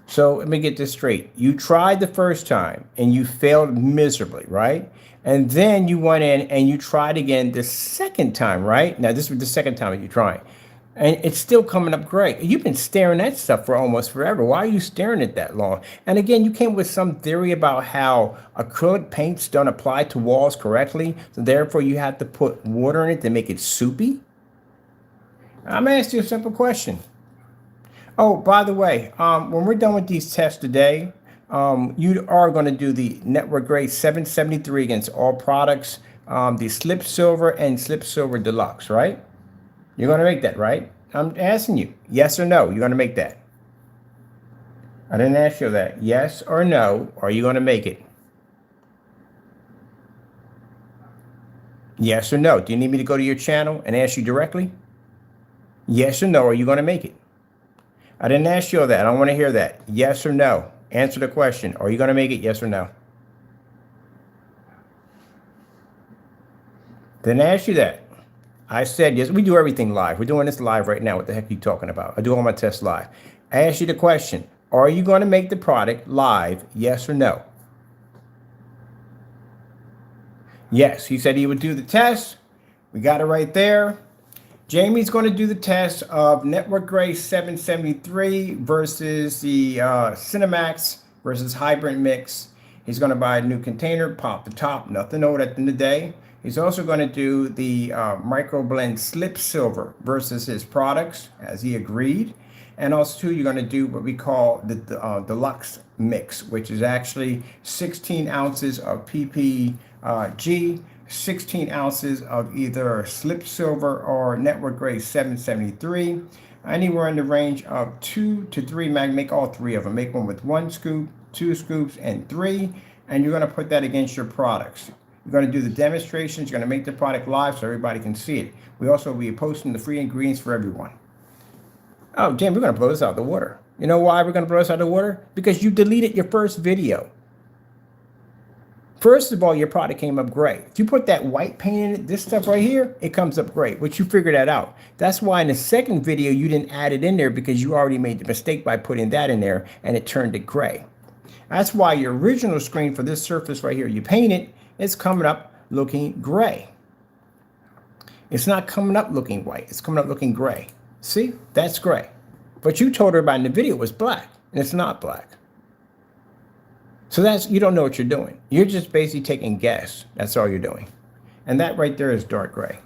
[SPEAKER 1] So let me get this straight. You tried the first time and you failed miserably, right? And then you went in and you tried again the second time, right? Now this was the second time that you tried. And it's still coming up great. You've been staring at stuff for almost forever. Why are you staring at that long? And again, you came with some theory about how acrylic paints don't apply to walls correctly. So therefore you have to put water in it to make it soupy. I'm asking you a simple question. Oh, by the way, when we're done with these tests today, you are going to do the network grade 773 against all products, the slip silver and slip silver deluxe, right? You're going to make that, right? I'm asking you, yes or no, you're going to make that. I didn't ask you that. Yes or no, are you going to make it? Yes or no? Do you need me to go to your channel and ask you directly? Yes or no, are you going to make it? I didn't ask you all that. I don't want to hear that. Yes or no? Answer the question. Are you going to make it? Yes or no? Didn't ask you that. I said yes. We do everything live. We're doing this live right now. What the heck are you talking about? I do all my tests live. I asked you the question. Are you going to make the product live? Yes or no? Yes. He said he would do the test. We got it right there. Jamie's going to do the test of network grade 773 versus the Cinemax versus hybrid mix. He's going to buy a new container, pop the top, nothing old at the end of the day. He's also going to do the microblend slip silver versus his products as he agreed. And also too, you're going to do what we call the deluxe mix, which is actually 16 ounces of PPG, 16 ounces of either slip silver or network grade 773, anywhere in the range of 2 to 3 make all 3 of them. Make one with 1 scoop, 2 scoops, and 3, and you're going to put that against your products. You're going to do the demonstrations. You're going to make the product live so everybody can see it. We also will be posting the free ingredients for everyone. Oh, Jim, we're going to blow this out of the water. You know why we're going to blow this out of the water? Because you deleted your first video. First of all, your product came up great. If you put that white paint in it, this stuff right here, it comes up great. But you figured that out. That's why in the second video, you didn't add it in there because you already made the mistake by putting that in there and it turned it gray. That's why your original screen for this surface right here, you painted, it's coming up looking gray. It's not coming up looking white. It's coming up looking gray. See, that's gray. But you told everybody in the video it was black, and it's not black. So that's, you don't know what you're doing. You're just basically taking guess. That's all you're doing. And that right there is dark gray.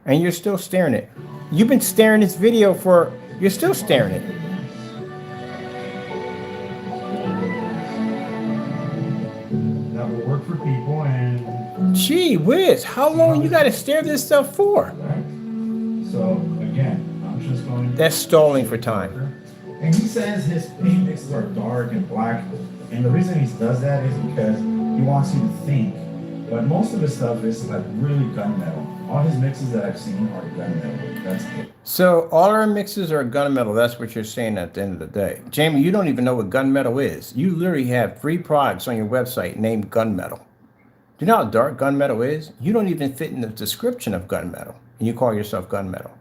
[SPEAKER 1] And you're still staring at it. You've been staring this video for, you're still staring at it.
[SPEAKER 3] That will work for people and...
[SPEAKER 1] Gee whiz, how long you got to stare at this stuff for?
[SPEAKER 3] Right. So, again, I'm just going...
[SPEAKER 1] That's stalling for time.
[SPEAKER 3] And he says his paint mixes are dark and black. And the reason he does that is because he wants you to think. But most of his stuff is like really gunmetal. All his mixes that I've seen are gunmetal. That's it. So
[SPEAKER 1] all our mixes are gunmetal. That's what you're saying at the end of the day. Jamie, you don't even know what gunmetal is. You literally have 3 products on your website named gunmetal. Do you know how dark gunmetal is? You don't even fit in the description of gunmetal. And you call yourself gunmetal.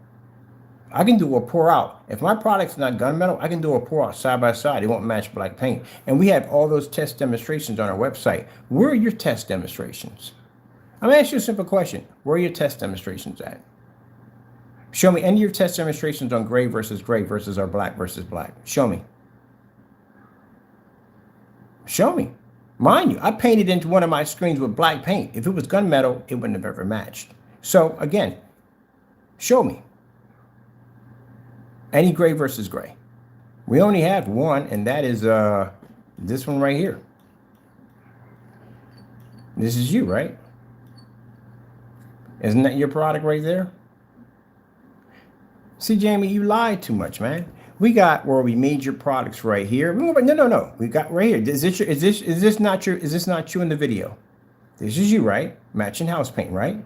[SPEAKER 1] I can do a pour out. If my product's not gunmetal, I can do a pour out side by side. It won't match black paint. And we have all those test demonstrations on our website. Where are your test demonstrations? I'm going to ask you a simple question. Where are your test demonstrations at? Show me any of your test demonstrations on gray versus our black versus black. Show me. Show me. Mind you, I painted into one of my screens with black paint. If it was gunmetal, it wouldn't have ever matched. So again, show me. Any gray versus gray. We only have one, and that is this one right here. This is you, right? Isn't that your product right there? See, Jamie, you lied too much, man. We got where we made your products right here. No. We got right here. Is this not you in the video? This is you, right? Matching house paint, right?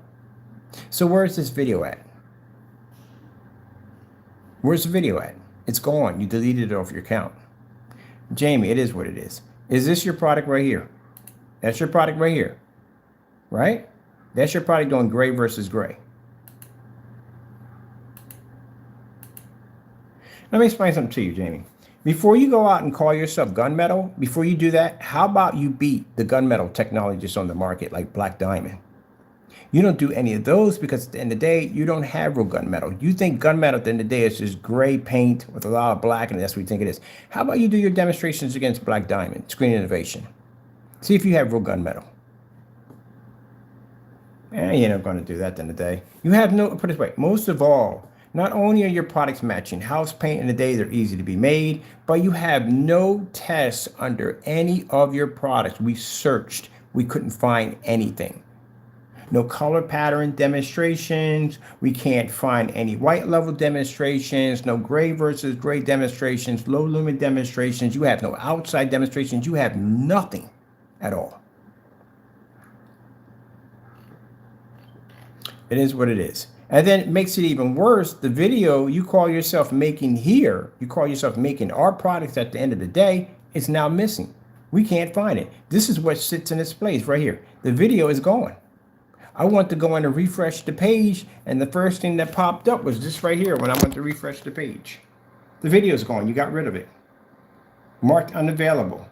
[SPEAKER 1] So where's this video at? Where's the video at? It's gone. You deleted it off your account. Jamie, it is what it is. Is this your product right here? That's your product right here, right? That's your product doing gray versus gray. Let me explain something to you, Jamie. Before you go out and call yourself gunmetal, before you do that, how about you beat the gunmetal technologists on the market like Black Diamond? You don't do any of those because at the end of the day, you don't have real gunmetal. You think gunmetal at the end of the day is just gray paint with a lot of black, and that's what you think it is. How about you do your demonstrations against Black Diamond, Screen Innovation? See if you have real gunmetal. You're not going to do that at the end of the day. You have no, put it this way, most of all, not only are your products matching house paint in the day, they're easy to be made, but you have no tests under any of your products. We searched, we couldn't find anything. No color pattern demonstrations. We can't find any white level demonstrations, no gray versus gray demonstrations, low lumen demonstrations. You have no outside demonstrations. You have nothing at all. It is what it is. And then it makes it even worse. The video you call yourself making here, you call yourself making our products at the end of the day, it's now missing. We can't find it. This is what sits in its place right here. The video is gone. I want to go in and refresh the page, and the first thing that popped up was this right here when I went to refresh the page. The video is gone. You got rid of it. Marked unavailable.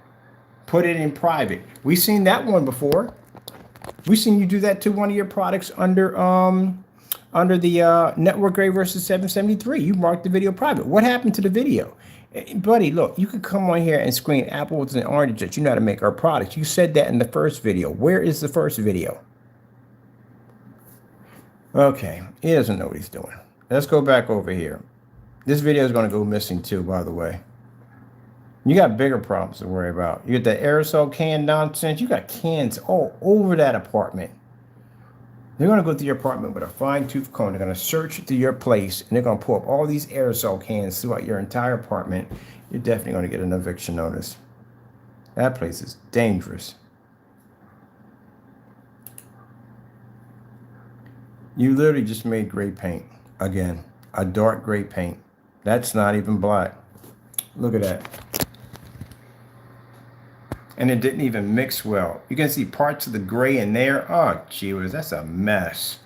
[SPEAKER 1] Put it in private. We've seen that one before. We've seen you do that to one of your products under the Network Gray versus 773. You marked the video private. What happened to the video? Buddy, look, you could come on here and screen apples and oranges that you know how to make our products. You said that in the first video. Where is the first video? Okay, he doesn't know what he's doing. Let's go back over here. This video is going to go missing too, by the way. You got bigger problems to worry about. You got the aerosol can nonsense. You got cans all over that apartment. They're going to go through your apartment with a fine-tooth comb. They're going to search through your place, and they're going to pull up all these aerosol cans throughout your entire apartment. You're definitely going to get an eviction notice. That place is dangerous. You literally just made gray paint. Again, a dark gray paint. That's not even black. Look at that. And it didn't even mix well. You can see parts of the gray in there. Oh, gee whiz, that's a mess.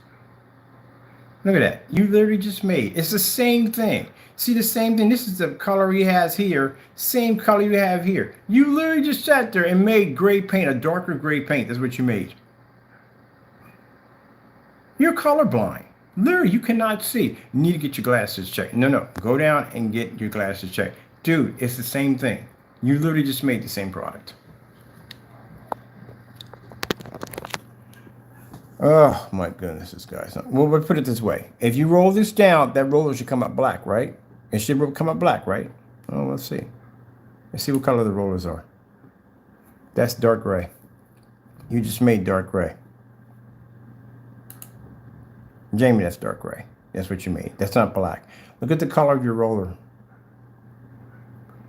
[SPEAKER 1] Look at that. You literally just made. It's the same thing. See the same thing? This is the color he has here. Same color you have here. You literally just sat there and made gray paint, a darker gray paint. That's what you made. You're colorblind. Literally, you cannot see. You need to get your glasses checked. No. Go down and get your glasses checked. Dude, it's the same thing. You literally just made the same product. Oh, my goodness, this guy's not. Well, we'll put it this way. If you roll this down, that roller should come up black, right? It should come up black, right? Oh, let's see. Let's see what color the rollers are. That's dark gray. You just made dark gray. Jamie, that's dark gray. That's what you made. That's not black. Look at the color of your roller.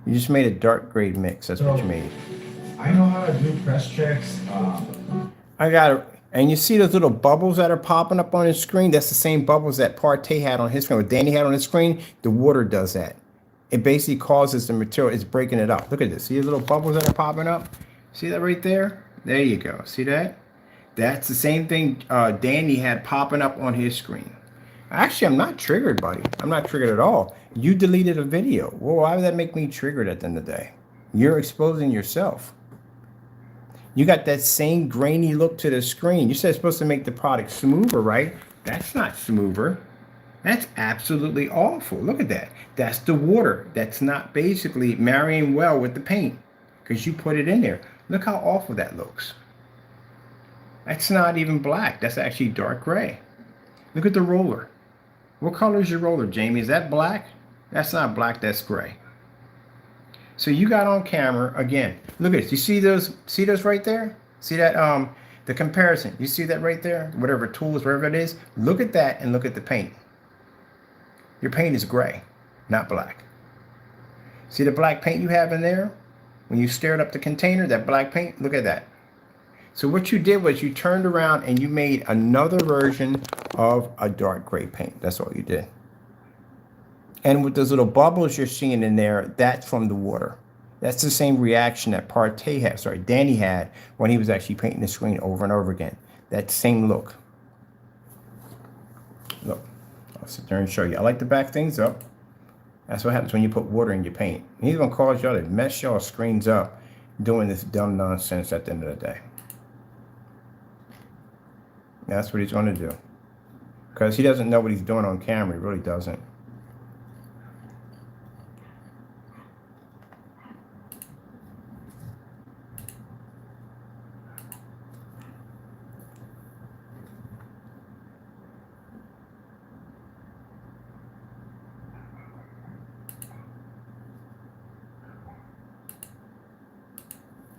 [SPEAKER 1] You just made a dark gray mix. That's what you made.
[SPEAKER 3] I know how to do press checks.
[SPEAKER 1] I got it. And you see those little bubbles that are popping up on his screen? That's the same bubbles that Partey had on his screen. What Danny had on his screen, the water does that. It basically causes the material, it's breaking it up. Look at this. See the little bubbles that are popping up? See that right there? There you go. See that? That's the same thing Danny had popping up on his screen. Actually, I'm not triggered, buddy. I'm not triggered at all. You deleted a video. Well, why would that make me triggered at the end of the day? You're exposing yourself. You got that same grainy look to the screen. You said it's supposed to make the product smoother, right? That's not smoother. That's absolutely awful. Look at that. That's the water. That's not basically marrying well with the paint because you put it in there. Look how awful that looks. That's not even black. That's actually dark gray. Look at the roller. What color is your roller, Jamie? Is that black? That's not black, that's gray. So you got on camera, again, look at this. You see those right there? See that, the comparison. You see that right there? Whatever tools, whatever it is. Look at that and look at the paint. Your paint is gray, not black. See the black paint you have in there? When you stirred up the container, that black paint, look at that. So what you did was you turned around and you made another version of a dark gray paint. That's all you did. And with those little bubbles you're seeing in there, that's from the water. That's the same reaction that Danny had when he was actually painting the screen over and over again. That same look. Look, I'll sit there and show you. I like to back things up. That's what happens when you put water in your paint. He's gonna cause y'all to mess y'all screens up doing this dumb nonsense at the end of the day. That's what he's gonna do. Because he doesn't know what he's doing on camera. He really doesn't.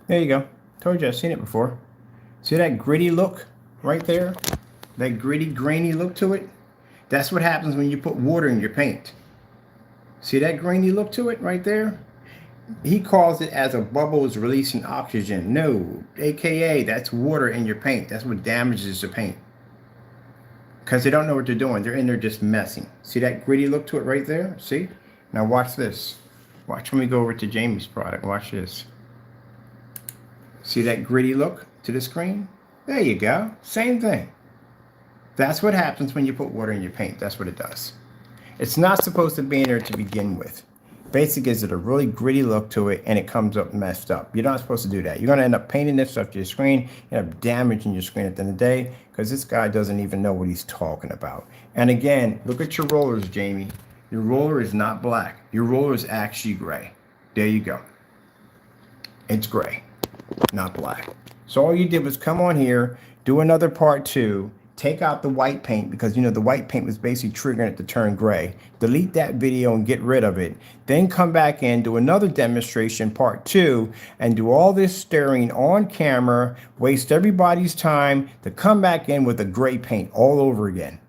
[SPEAKER 1] There you go. Told you I've seen it before. See that gritty look right there? That gritty, grainy look to it? That's what happens when you put water in your paint. See that grainy look to it right there? He calls it as a bubble is releasing oxygen. No, AKA that's water in your paint. That's what damages the paint. Because they don't know what they're doing. They're in there just messing. See that gritty look to it right there? See? Now watch this. Watch when we go over to Jamie's product. Watch this. See that gritty look to the screen? There you go. Same thing. That's what happens when you put water in your paint. That's what it does. It's not supposed to be in there to begin with. Basically gives it a really gritty look to it, and it comes up messed up. You're not supposed to do that. You're going to end up painting this stuff to your screen. You end up damaging your screen at the end of the day because this guy doesn't even know what he's talking about. And again, look at your rollers, Jamie. Your roller is not black. Your roller is actually gray. There you go. It's gray, not black. So all you did was come on here, do another part 2, take out the white paint because, you know, the white paint was basically triggering it to turn gray. Delete that video and get rid of it. Then come back in, do another demonstration, part 2, and do all this stirring on camera, waste everybody's time to come back in with a gray paint all over again.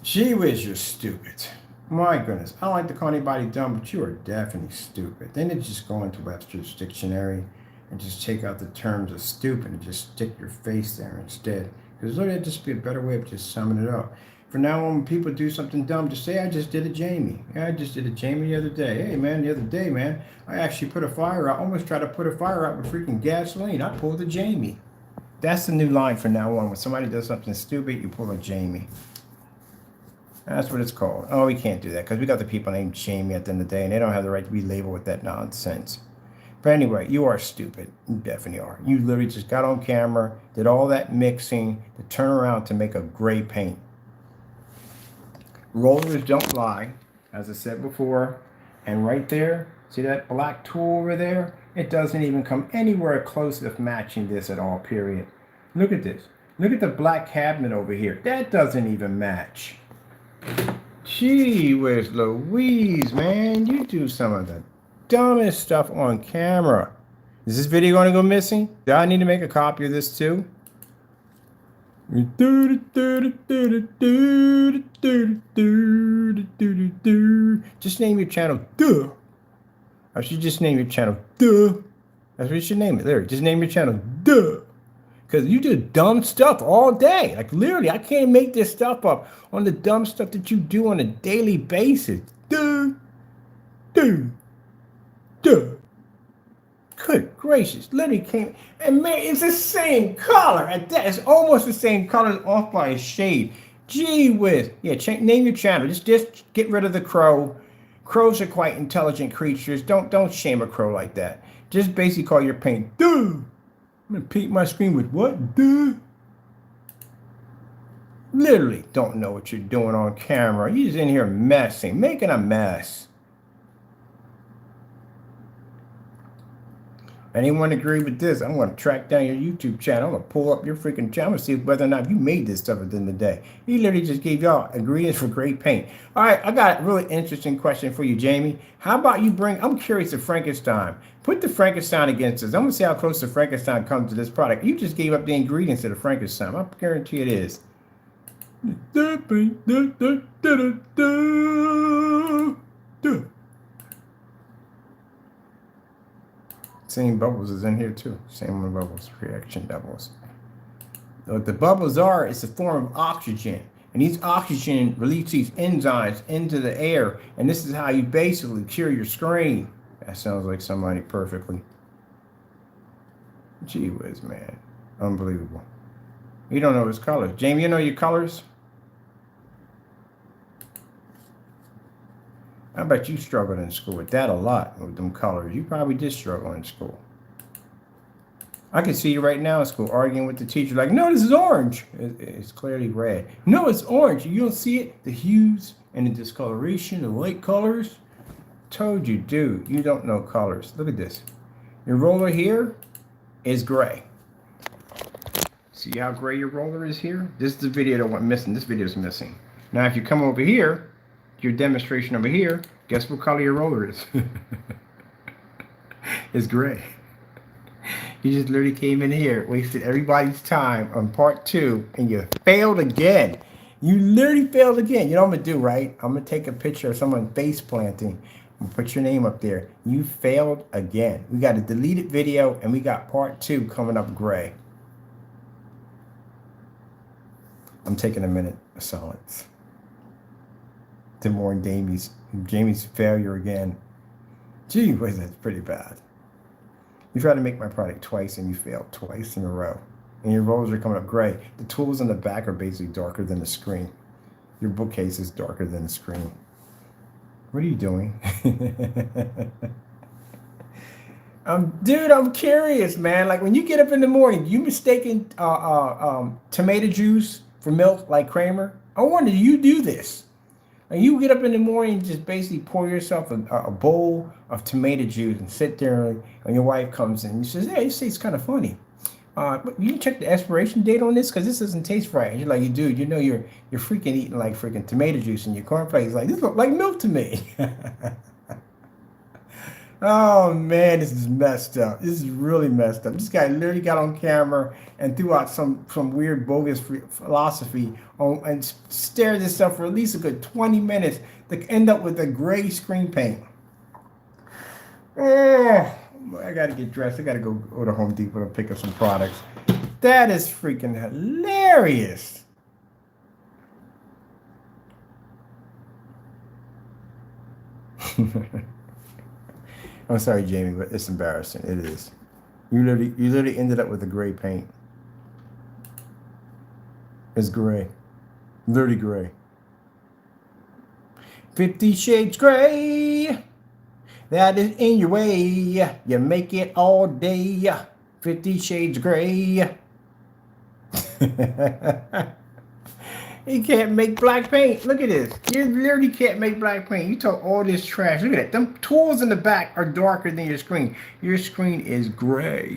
[SPEAKER 1] Gee whiz, you're stupid. My goodness, I don't like to call anybody dumb, but you are definitely stupid. Then they just go into Webster's dictionary and just take out the terms of stupid and just stick your face there instead. Because look, that'd just be a better way of just summing it up. From now on, when people do something dumb, just say, I just did a Jamie. Yeah, I just did a Jamie the other day. Hey, man, the other day, man, I actually put a fire out. Almost tried to put a fire out with freaking gasoline. I pulled a Jamie. That's the new line from now on. When somebody does something stupid, you pull a Jamie. That's what it's called. Oh, we can't do that because we got the people named Jamie at the end of the day, and they don't have the right to be labeled with that nonsense. But anyway, you are stupid. You definitely are. You literally just got on camera, did all that mixing to turn around to make a gray paint. Rollers don't lie, as I said before. And right there, see that black tool over there? It doesn't even come anywhere close to matching this at all, period. Look at this. Look at the black cabinet over here. That doesn't even match. Gee whiz Louise, man. You do some of the dumbest stuff on camera. Is this video going to go missing? Do I need to make a copy of this too? Just name your channel Duh. I should just name your channel Duh. That's what you should name it. There, just name your channel Duh. Because you do dumb stuff all day. Like literally, I can't make this stuff up on the dumb stuff that you do on a daily basis. Duh. Duh. Duh. Good gracious. Literally came. And man, it's the same color at that. It's almost the same color, off by a shade. Gee whiz. Yeah, name your channel. Just get rid of the crow. Crows are quite intelligent creatures. Don't shame a crow like that. Just basically call your paint Duh. I'm going to paint my screen with what? Duh. Literally don't know what you're doing on camera. You're just in here messing, making a mess. Anyone agree with this? I'm going to track down your YouTube channel. I'm going to pull up your freaking channel and see whether or not you made this stuff at the end of the day. He literally just gave y'all ingredients for great paint. All right, I got a really interesting question for you, Jamie. How about you I'm curious of Frankenstein. Put the Frankenstein against this. I'm going to see how close the Frankenstein comes to this product. You just gave up the ingredients of the Frankenstein. I guarantee it is. Same bubbles is in here too. Same one bubbles, reaction bubbles. What the bubbles are, it's a form of oxygen. And these oxygen release these enzymes into the air. And this is how you basically cure your screen. That sounds like somebody perfectly. Gee whiz, man. Unbelievable. You don't know his colors. Jamie, you know your colors? I bet you struggled in school with that a lot, with them colors. You probably did struggle in school. I can see you right now in school arguing with the teacher like, no, this is orange. It's clearly red. No, it's orange. You don't see it? The hues and the discoloration, the light colors. Told you, dude, you don't know colors. Look at this. Your roller here is gray. See how gray your roller is here? This is the video that went missing. This video is missing. Now, if you come over here, your demonstration over here, guess what color your roller is? It's gray. You just literally came in here, wasted everybody's time on part 2, and you failed again. You literally failed again. You know what I'm gonna do, right? I'm gonna take a picture of someone face planting and put your name up there. You failed again. We got a deleted video, and we got part 2 coming up gray. I'm taking a minute of silence to mourn Jamie's failure again. Gee whiz, that's pretty bad. You tried to make my product twice and you failed twice in a row. And your rollers are coming up gray. The tools in the back are basically darker than the screen. Your bookcase is darker than the screen. What are you doing? Dude, I'm curious, man. Like when you get up in the morning, you mistaken tomato juice for milk like Kramer? I wonder, do you do this? And you get up in the morning and just basically pour yourself a bowl of tomato juice and sit there, and your wife comes in and says, hey, this tastes kind of funny. But you check the expiration date on this because this doesn't taste right. And you're like, dude, you know you're freaking eating like freaking tomato juice in your cornflakes. Like, this looks like milk to me. Oh man, this is messed up. This is really messed up. This guy literally got on camera and threw out some weird bogus philosophy on, and stared this up for at least a good 20 minutes to end up with a gray screen paint. Oh, I gotta get dressed. I gotta go to Home Depot to pick up some products. That is freaking hilarious. I'm sorry, Jamie, but it's embarrassing. It is. You literally ended up with a gray paint. It's gray. Literally gray. 50 Shades Gray. That is in your way. You make it all day. 50 Shades Gray. You can't make black paint. Look at this. You literally can't make black paint. You talk all this trash. Look at that. Them tools in the back are darker than your screen. Your screen is gray.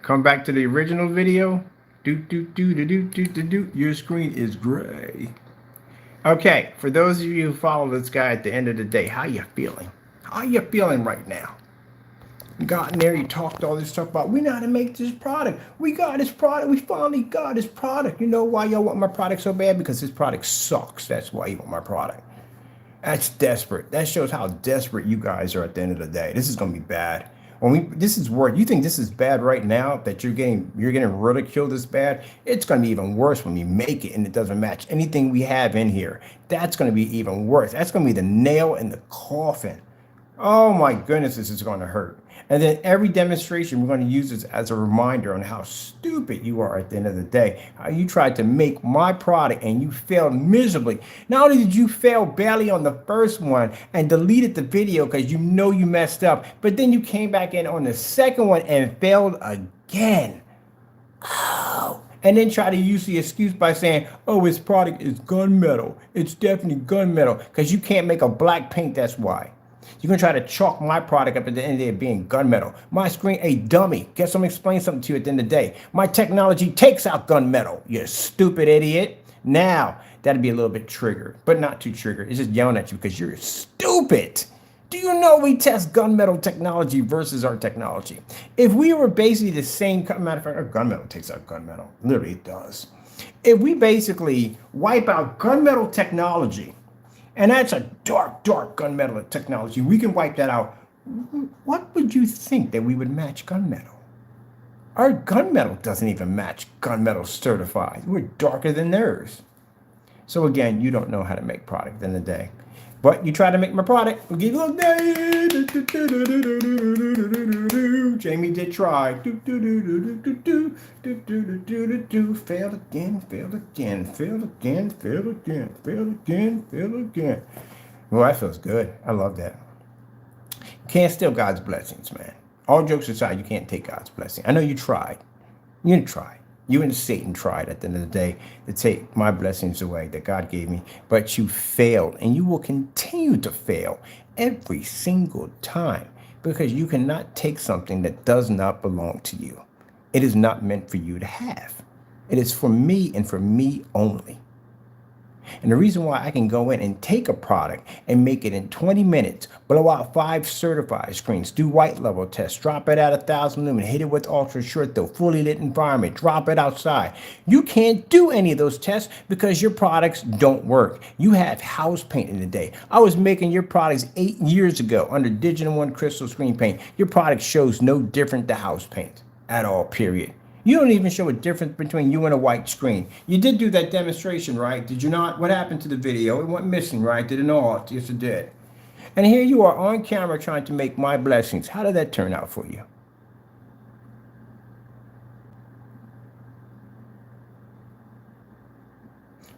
[SPEAKER 1] Come back to the original video. Your screen is gray. Okay, for those of you who follow this guy at the end of the day, how you feeling? How you feeling right now? You got in there, you talked all this stuff about, we know how to make this product. We got this product. We finally got this product. You know why y'all want my product so bad? Because this product sucks. That's why you want my product. That's desperate. That shows how desperate you guys are at the end of the day. This is going to be bad. This is worse. You think this is bad right now, that you're getting ridiculed this bad? It's going to be even worse when we make it and it doesn't match anything we have in here. That's going to be even worse. That's going to be the nail in the coffin. Oh my goodness, this is going to hurt. And then every demonstration, we're going to use this as a reminder on how stupid you are at the end of the day. How you tried to make my product and you failed miserably. Not only did you fail badly on the first one and deleted the video because you know you messed up, but then you came back in on the second one and failed again. Oh. And then try to use the excuse by saying, oh, his product is gunmetal. It's definitely gunmetal because you can't make a black paint, that's why. You're going to try to chalk my product up at the end of the day being gunmetal. My screen, a dummy. Guess I'm going to explain something to you at the end of the day. My technology takes out gunmetal, you stupid idiot. Now, that'd be a little bit triggered, but not too triggered. It's just yelling at you because you're stupid. Do you know we test gunmetal technology versus our technology? If we were basically the same, matter of fact, our gunmetal takes out gunmetal. Literally, it does. If we basically wipe out gunmetal technology, and that's a dark, dark gunmetal technology, we can wipe that out. What would you think that we would match gunmetal? Our gunmetal doesn't even match gunmetal certified. We're darker than theirs. So again, you don't know how to make product at the end of the day. But you try to make my product, we'll give you a little day. Jamie did try. Failed again, failed again, failed again, failed again, failed again, failed again. Well, that feels good. I love that. Can't steal God's blessings, man. All jokes aside, you can't take God's blessing. I know you tried. You didn't try. You and Satan tried at the end of the day to take my blessings away that God gave me, but you failed, and you will continue to fail every single time because you cannot take something that does not belong to you. It is not meant for you to have. It is for me and for me only. And the reason why I can go in and take a product and make it in 20 minutes, blow out 5 certified screens, do white level tests, drop it at 1,000 lumen, hit it with ultra short though, fully lit environment, drop it outside. You can't do any of those tests because your products don't work. You have house paint in the day. I was making your products 8 years ago under Digital One Crystal Screen Paint. Your product shows no different to house paint at all, period. You don't even show a difference between you and a white screen. You did do that demonstration, right? Did you not? What happened to the video? It went missing, right? Did it not? Yes, it did. And here you are on camera trying to make my blessings. How did that turn out for you?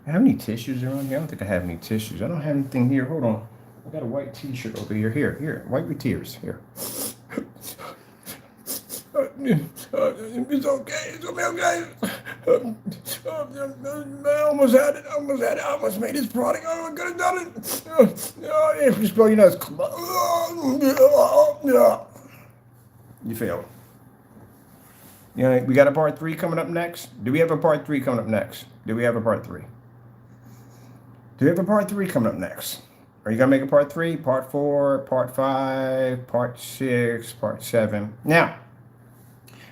[SPEAKER 1] I have any tissues around here? I don't think I have any tissues. I don't have anything here. Hold on. I got a white t-shirt over here. Here. Wipe your tears. Here. It's okay. It's gonna be okay. I almost had it. I almost made this product. I could have done it. If you spell your nose, you failed. You know, we got a part 3 coming up next. Do we have a part 3 coming up next? Do we have a part 3? Do we have a part 3 coming up next? Are you gonna make a part 3, part 4, part 5, part 6, part 7? Now,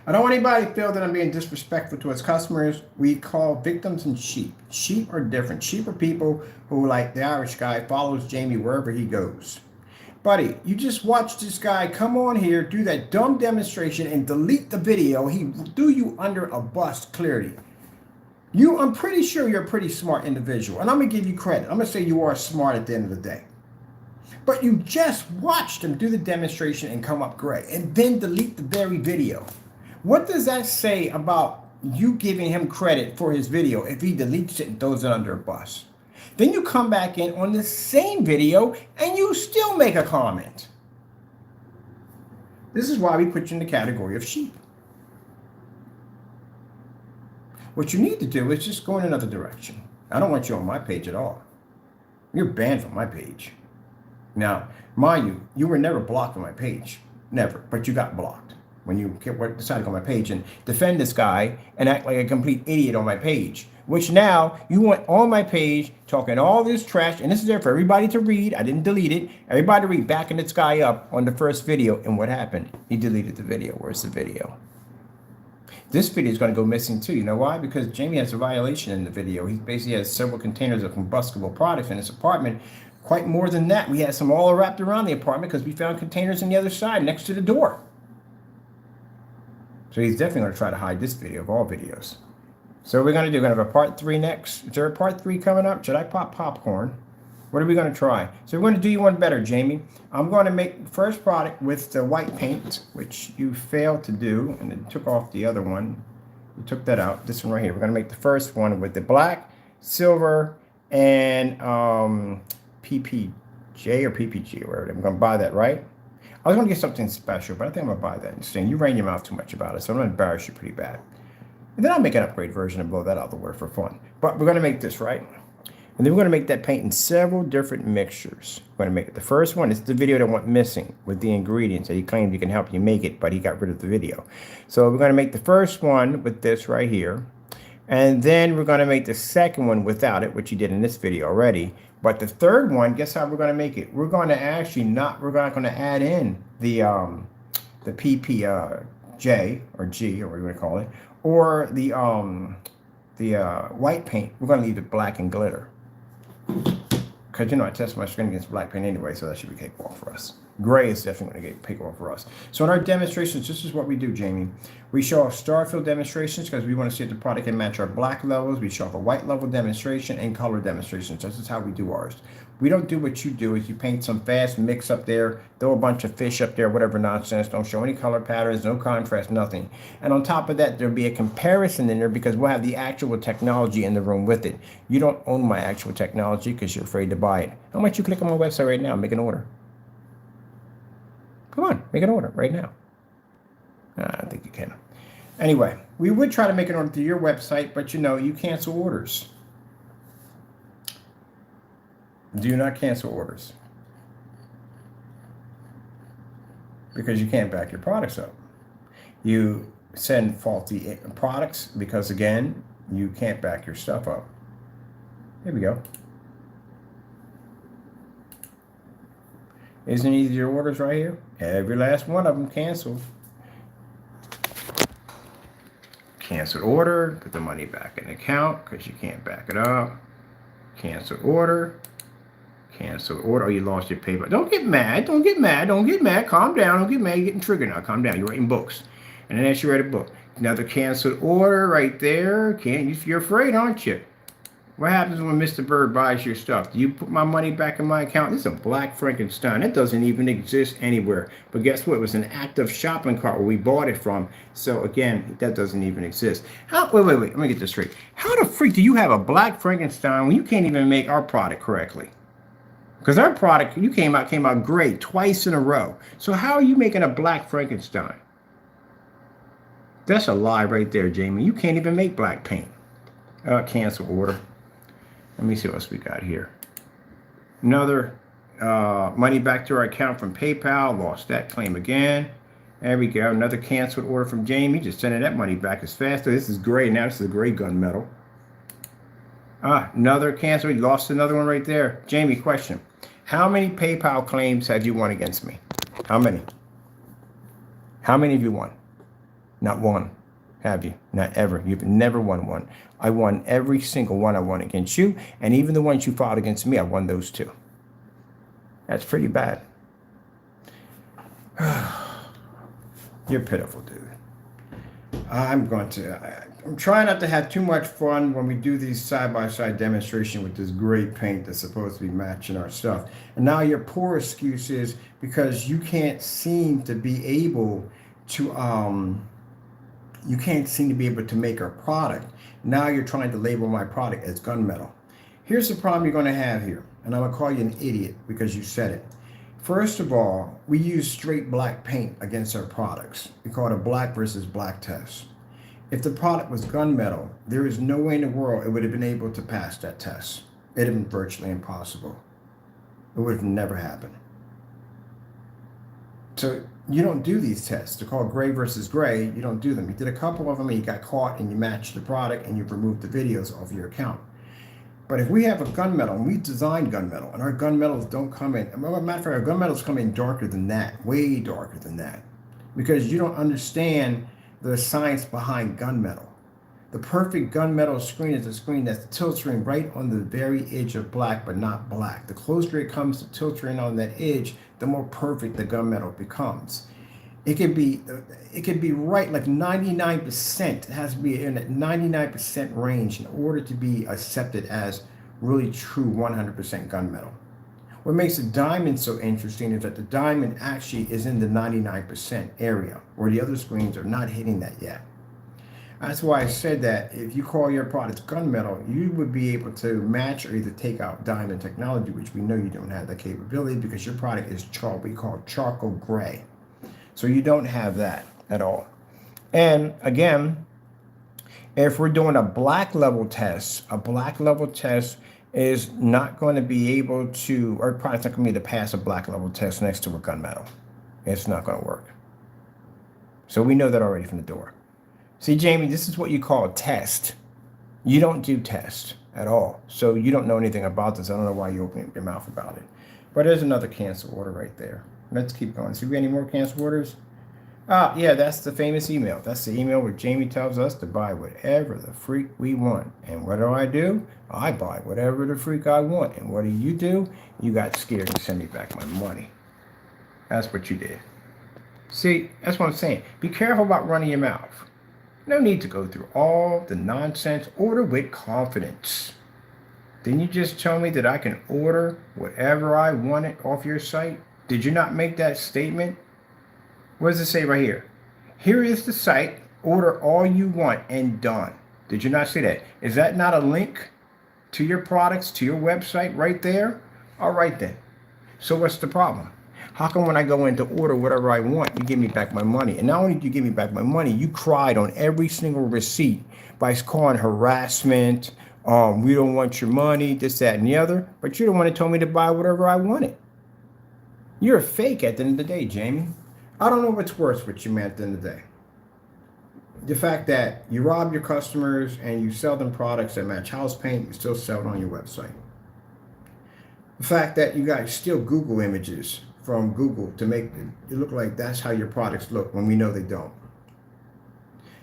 [SPEAKER 1] I don't want anybody to feel that I'm being disrespectful to his customers. We call victims and sheep. Sheep are different. Sheep are people who, like the Irish guy, follows Jamie wherever he goes. Buddy, you just watched this guy come on here, do that dumb demonstration, and delete the video. He threw you under a bus, clearly. I'm pretty sure you're a pretty smart individual, and I'm going to give you credit. I'm going to say you are smart at the end of the day. But you just watched him do the demonstration and come up great, and then delete the very video. What does that say about you giving him credit for his video if he deletes it and throws it under a bus? Then you come back in on the same video and you still make a comment. This is why we put you in the category of sheep. What you need to do is just go in another direction. I don't want you on my page at all. You're banned from my page. Now, mind you, you were never blocked from my page. Never. But you got blocked when you decided to go on my page and defend this guy and act like a complete idiot on my page, which now you went on my page talking all this trash, and this is there for everybody to read. I didn't delete it. Everybody to read, backing this guy up on the first video, and what happened? He deleted the video. Where's the video? This video is going to go missing too. You know why? Because Jamie has a violation in the video. He basically has several containers of combustible products in his apartment. Quite more than that. We had some all wrapped around the apartment because we found containers on the other side next to the door. So he's definitely going to try to hide this video of all videos. So we're going to do, we're going to have a part 3 next. Is there a part 3 coming up? Should I pop popcorn? What are we going to try? So we're going to do you one better, Jamie. I'm going to make the first product with the white paint, which you failed to do, and it took off the other one. You took that out. This one right here. We're going to make the first one with the black, silver, and PPJ or PPG or whatever. I'm going to buy that, right? I was going to get something special, but I think I'm going to buy that instead. You ran your mouth too much about it, so I'm going to embarrass you pretty bad. And then I'll make an upgrade version and blow that out of the water for fun. But we're going to make this, right? And then we're going to make that paint in several different mixtures. We're going to make it. The first one is the video that went missing with the ingredients that he claimed he can help you make it, but he got rid of the video. So we're going to make the first one with this right here. And then we're going to make the second one without it, which he did in this video already. But the third one, guess how we're going to make it? We're going to actually we're not going to add in the PPJ or G, or what you want to call it, or the white paint. We're going to leave it black and glitter. Because, I test my screen against black paint anyway, so that should be cakewalk for us. Gray is definitely going to get cakewalk for us. So in our demonstrations, this is what we do, Jamie. We show off star fill demonstrations because we want to see if the product can match our black levels. We show off a white level demonstration and color demonstrations. This is how we do ours. We don't do what you do is you paint some fast mix up there, throw a bunch of fish up there, whatever nonsense. Don't show any color patterns, no contrast, nothing. And on top of that, there'll be a comparison in there because we'll have the actual technology in the room with it. You don't own my actual technology because you're afraid to buy it. How much you click on my website right now and make an order? Come on, make an order right now. I don't think you can. Anyway, we would try to make an order through your website, but you cancel orders. Do not cancel orders. Because you can't back your products up. You send faulty products because, again, you can't back your stuff up. Here we go. Isn't these your orders right here? Every last one of them canceled. Cancel order, put the money back in the account because you can't back it up. Cancel order. Cancel order. Oh, you lost your PayPal. Don't get mad. Don't get mad. Don't get mad. Calm down. Don't get mad. You're getting triggered now. Calm down. You're writing books. And then as you write a book, another canceled order right there. You're afraid, aren't you? What happens when Mr. Bird buys your stuff? Do you put my money back in my account? This is a black Frankenstein. It doesn't even exist anywhere. But guess what? It was an active shopping cart where we bought it from. So again, that doesn't even exist. Wait. Let me get this straight. How the freak do you have a black Frankenstein when you can't even make our product correctly? Because our product, came out great twice in a row. So how are you making a black Frankenstein? That's a lie right there, Jamie. You can't even make black paint. Cancel order. Let me see what else we got here. Another money back to our account from PayPal. Lost that claim again. There we go. Another canceled order from Jamie. Just sending that money back as fast. This is gray now. This is a gray gunmetal. Another cancel. We lost another one right there. Jamie, question. How many PayPal claims have you won against me? How many? How many have you won? Not one. Have you? Not ever. You've never won one. I won every single one I won against you, and even the ones you filed against me, I won those too. That's pretty bad. You're pitiful, dude. I'm trying not to have too much fun when we do these side-by-side demonstration with this gray paint that's supposed to be matching our stuff. And now your poor excuse is because you can't seem to be able to make our product. Now you're trying to label my product as gunmetal. Here's the problem you're going to have here, and I'm going to call you an idiot because you said it. First of all, we use straight black paint against our products. We call it a black versus black test. If the product was gunmetal, there is no way in the world it would have been able to pass that test. It would have been virtually impossible. It would have never happened. So you don't do these tests. They're called gray versus gray. You don't do them. You did a couple of them and you got caught and you matched the product and you've removed the videos off your account. But if we have a gunmetal, and we designed gunmetal, and our gunmetals don't come in, as a matter of fact, our gunmetals come in darker than that, way darker than that, because you don't understand the science behind gunmetal. The perfect gunmetal screen is a screen that's tilting right on the very edge of black, but not black. The closer it comes to tilting on that edge, the more perfect the gunmetal becomes. It can be right like 99%. It has to be in that 99% range in order to be accepted as really true 100% gunmetal. What makes the diamond so interesting is that the diamond actually is in the 99% area, where the other screens are not hitting that yet. That's why I said that if you call your product gunmetal, you would be able to match or either take out diamond technology, which we know you don't have that capability because your product is what we call charcoal gray. So you don't have that at all. And again, if we're doing a black level test is not going to be able to, or product's not going to be able to pass a black level test next to a gunmetal. It's not going to work. So we know that already from the door. See, Jamie, this is what you call a test. You don't do tests at all. So you don't know anything about this. I don't know why you open your mouth about it. But there's another cancel order right there. Let's keep going. See, we got any more cancel orders? Yeah, that's the famous email. That's the email where Jamie tells us to buy whatever the freak we want. And what do? I buy whatever the freak I want. And what do? You got scared to send me back my money. That's what you did. See, that's what I'm saying. Be careful about running your mouth. No need to go through all the nonsense. Order with confidence. Didn't you just tell me that I can order whatever I wanted off your site? Did you not make that statement? What does it say right here? Here is the site. Order all you want and done. Did you not see that? Is that not a link to your products, to your website right there? All right then. So what's the problem? How come when I go in to order whatever I want, you give me back my money? And not only do you give me back my money, you cried on every single receipt by calling harassment, we don't want your money, this, that, and the other. But you're the one that told me to buy whatever I wanted. You're a fake at the end of the day, Jamie. I don't know what's worse with you, man, at the end of the day. The fact that you rob your customers and you sell them products that match house paint, you still sell it on your website. The fact that you guys steal Google images from Google to make it look like that's how your products look when we know they don't.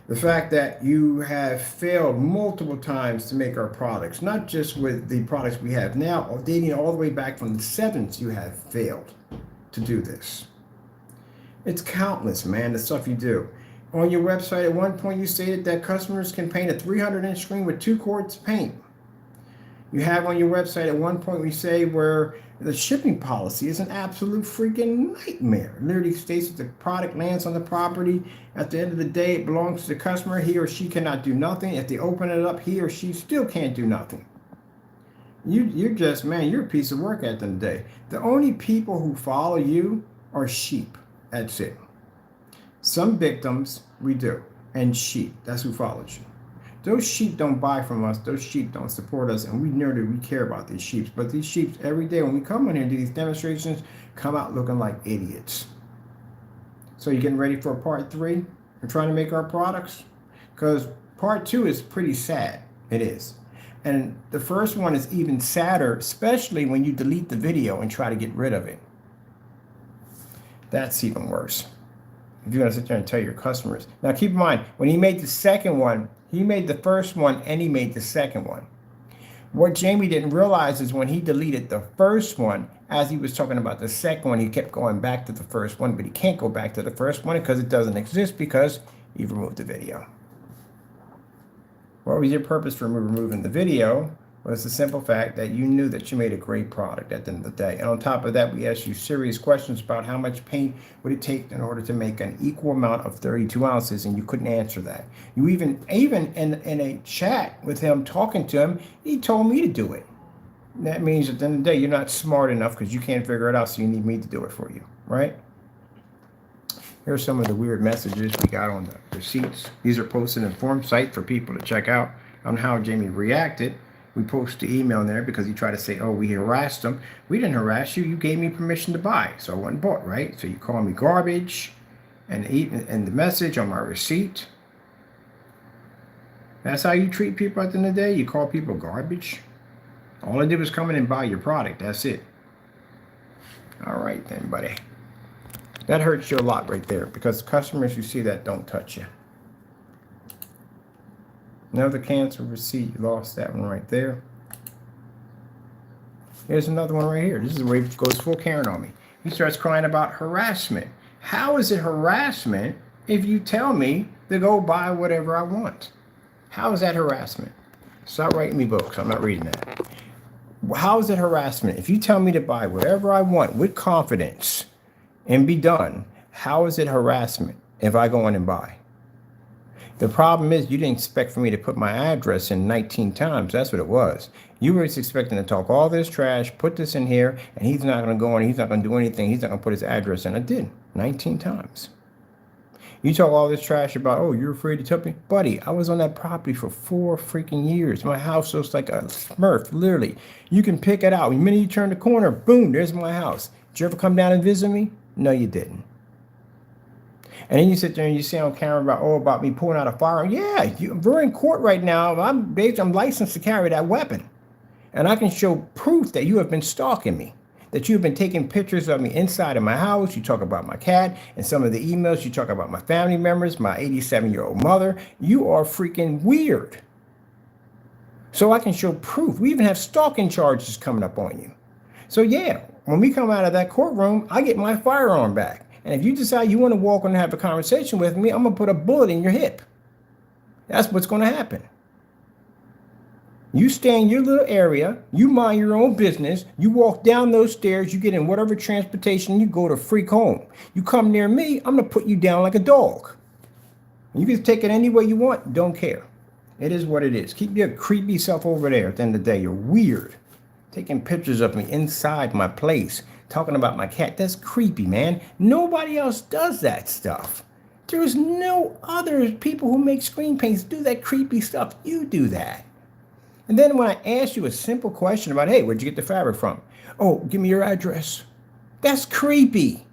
[SPEAKER 1] The fact that you have failed multiple times to make our products, not just with the products we have now, dating all the way back from the 70s, you have failed to do this. It's countless, man, the stuff you do. On your website, at one point you stated that customers can paint a 300-inch screen with 2 quarts of paint. You have on your website at one point we say where the shipping policy is an absolute freaking nightmare. It literally states that the product lands on the property. At the end of the day, it belongs to the customer. He or she cannot do nothing. If they open it up, he or she still can't do nothing. You're just, man, you're a piece of work at the end of the day. The only people who follow you are sheep. That's it. Some victims we do, and sheep. That's who follows you. Those sheep don't buy from us. Those sheep don't support us, and we know that we care about these sheep. But these sheep, every day when we come in here and do these demonstrations, come out looking like idiots. So you getting ready for part 3? We're trying to make our products? Because part 2 is pretty sad. It is. And the first one is even sadder, especially when you delete the video and try to get rid of it. That's even worse. If you're going to sit there and tell your customers. Now keep in mind, when he made the second one, he made the first one and he made the second one. What Jamie didn't realize is when he deleted the first one, as he was talking about the second one, he kept going back to the first one, but he can't go back to the first one because it doesn't exist because he removed the video. What was your purpose for removing the video? Was the simple fact that you knew that you made a great product at the end of the day. And on top of that, we asked you serious questions about how much paint would it take in order to make an equal amount of 32 ounces, and you couldn't answer that. You even in a chat with him, talking to him, he told me to do it. And that means at the end of the day, you're not smart enough because you can't figure it out, so you need me to do it for you, right? Here's some of the weird messages we got on the receipts. These are posted in form site for people to check out on how Jamie reacted. We post the email in there because he tried to say, oh, we harassed him. We didn't harass you. You gave me permission to buy. So I went and bought, right? So you call me garbage and the message on my receipt. That's how you treat people at the end of the day? You call people garbage? All I did was come in and buy your product. That's it. All right then, buddy. That hurts you a lot right there because customers who see that don't touch you. Another canceled receipt. You lost that one right there. Here's another one right here. This is where he goes full Karen on me. He starts crying about harassment. How is it harassment if you tell me to go buy whatever I want? How is that harassment? Stop writing me books. I'm not reading that. How is it harassment? If you tell me to buy whatever I want with confidence and be done, how is it harassment if I go in and buy? The problem is you didn't expect for me to put my address in 19 times. That's what it was. You were expecting to talk all this trash, put this in here, and he's not going to go on. He's not going to do anything. He's not going to put his address in. I did 19 times. You talk all this trash about, oh, you're afraid to tell me. Buddy, I was on that property for 4 freaking years. My house looks like a smurf, literally. You can pick it out. The minute you turn the corner, boom, there's my house. Did you ever come down and visit me? No, you didn't. And then you sit there and you say on camera about me pulling out a firearm. Yeah, we're in court right now. I'm licensed to carry that weapon. And I can show proof that you have been stalking me, that you have been taking pictures of me inside of my house. You talk about my cat and some of the emails. You talk about my family members, my 87-year-old mother. You are freaking weird. So I can show proof. We even have stalking charges coming up on you. So yeah, when we come out of that courtroom, I get my firearm back. And if you decide you want to walk and have a conversation with me, I'm going to put a bullet in your hip. That's what's going to happen. You stay in your little area, you mind your own business, you walk down those stairs, you get in whatever transportation, you go to freak home. You come near me, I'm going to put you down like a dog. You can take it any way you want, don't care. It is what it is. Keep your creepy self over there. At the end of the day, you're weird. Taking pictures of me inside my place, talking about my cat. That's creepy, man. Nobody else does that stuff. There's no other people who make screen paints do that creepy stuff. You do that. And then when I ask you a simple question about, hey, where'd you get the fabric from? Oh, give me your address. That's creepy.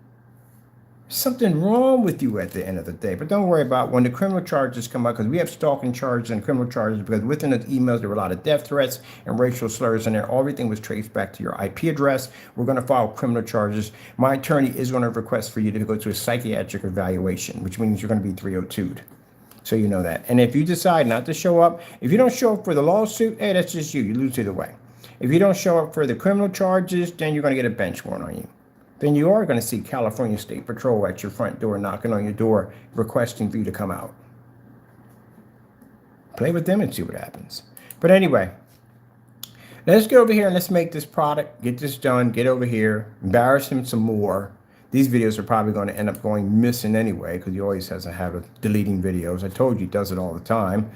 [SPEAKER 1] Something wrong with you at the end of the day. But don't worry about when the criminal charges come out, because we have stalking charges and criminal charges, because within the emails there were a lot of death threats and racial slurs in there. Everything was traced back to your IP address. We're going to file criminal charges. My attorney is going to request for you to go to a psychiatric evaluation, which means you're going to be 302'd. So you know that. And if you decide not to show up, if you don't show up for the lawsuit, hey, that's just you. You lose either way. If you don't show up for the criminal charges, then you're going to get a bench warrant on you. Then you are going to see California State Patrol at your front door, knocking on your door, requesting for you to come out. Play with them and see what happens. But anyway, let's get over here and let's make this product, get this done, get over here, embarrass him some more. These videos are probably going to end up going missing anyway, because he always has a habit of deleting videos. I told you he does it all the time.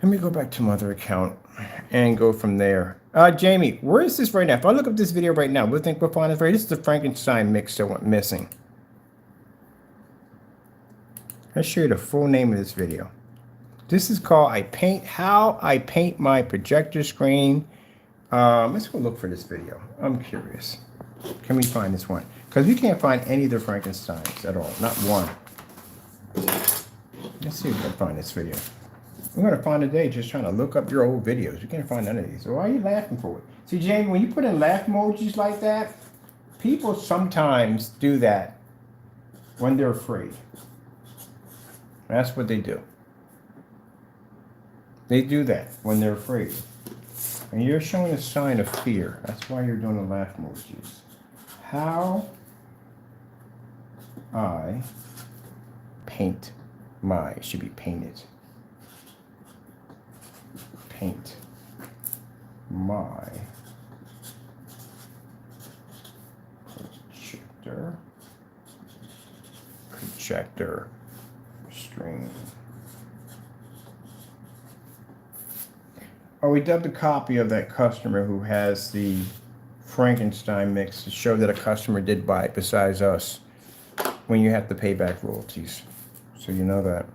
[SPEAKER 1] Let me go back to my other account and go from there. Jamie, where is this right now? If I look up this video right now, we'll think we'll find it right. This is the Frankenstein mix that went missing. Let's show you the full name of this video. This is called How I Paint My Projector Screen. Let's go look for this video. I'm curious. Can we find this one? Because we can't find any of the Frankensteins at all. Not one. Let's see if we can find this video. I'm going to find a day just trying to look up your old videos. You can't find none of these. So why are you laughing for it? See, Jamie, when you put in laugh emojis like that, people sometimes do that when they're afraid. That's what they do. They do that when they're afraid. And you're showing a sign of fear. That's why you're doing the laugh emojis. How I paint my, it should be painted. Paint my projector screen. Oh, we dubbed a copy of that customer who has the Frankenstein mix to show that a customer did buy it besides us, when you have to pay back royalties. So you know that.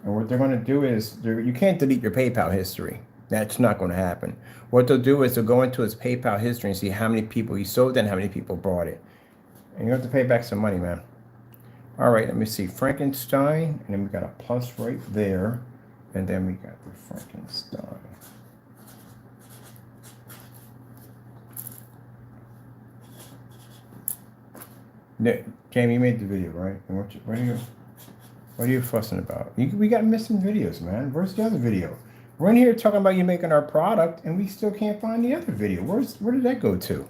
[SPEAKER 1] And what they're going to do is, you can't delete your PayPal history. That's not going to happen. What they'll do is they'll go into his PayPal history and see how many people he sold and how many people bought it. And you have to pay back some money, man. All right, let me see. Frankenstein, and then we got a plus right there. And then we got the Frankenstein. Jamie, you made the video, right? And what are you fussing about? We got missing videos, man. Where's the other video? We're in here talking about you making our product, and we still can't find the other video. Where did that go to?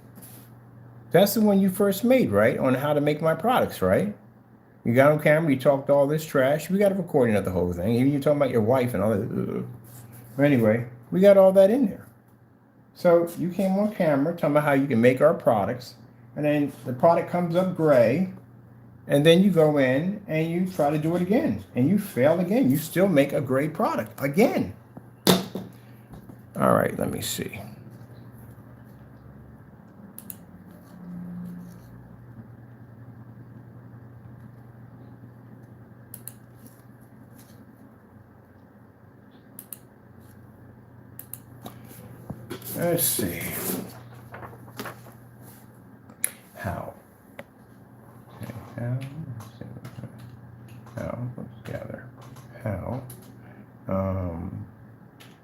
[SPEAKER 1] That's the one you first made, right? On how to make my products, right? You got on camera, you talked all this trash. We got a recording of the whole thing. Even you talking about your wife and all that. But anyway, we got all that in there. So you came on camera talking about how you can make our products, and then the product comes up gray, and then you go in and you try to do it again, and you fail again. You still make a gray product again. All right, let me see. Let's see. How? Okay, how? Let's see. How? Put together. How?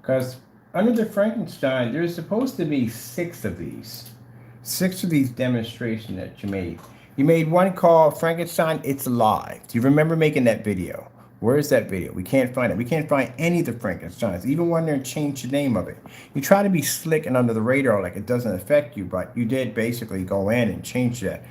[SPEAKER 1] Because under the Frankenstein, there's supposed to be 6 of these. 6 of these demonstrations that you made. You made one called Frankenstein, It's Alive. Do you remember making that video? Where's that video? We can't find it. We can't find any of the Frankensteins, even when they changed the name of it. You try to be slick and under the radar like it doesn't affect you, but you did basically go in and change that.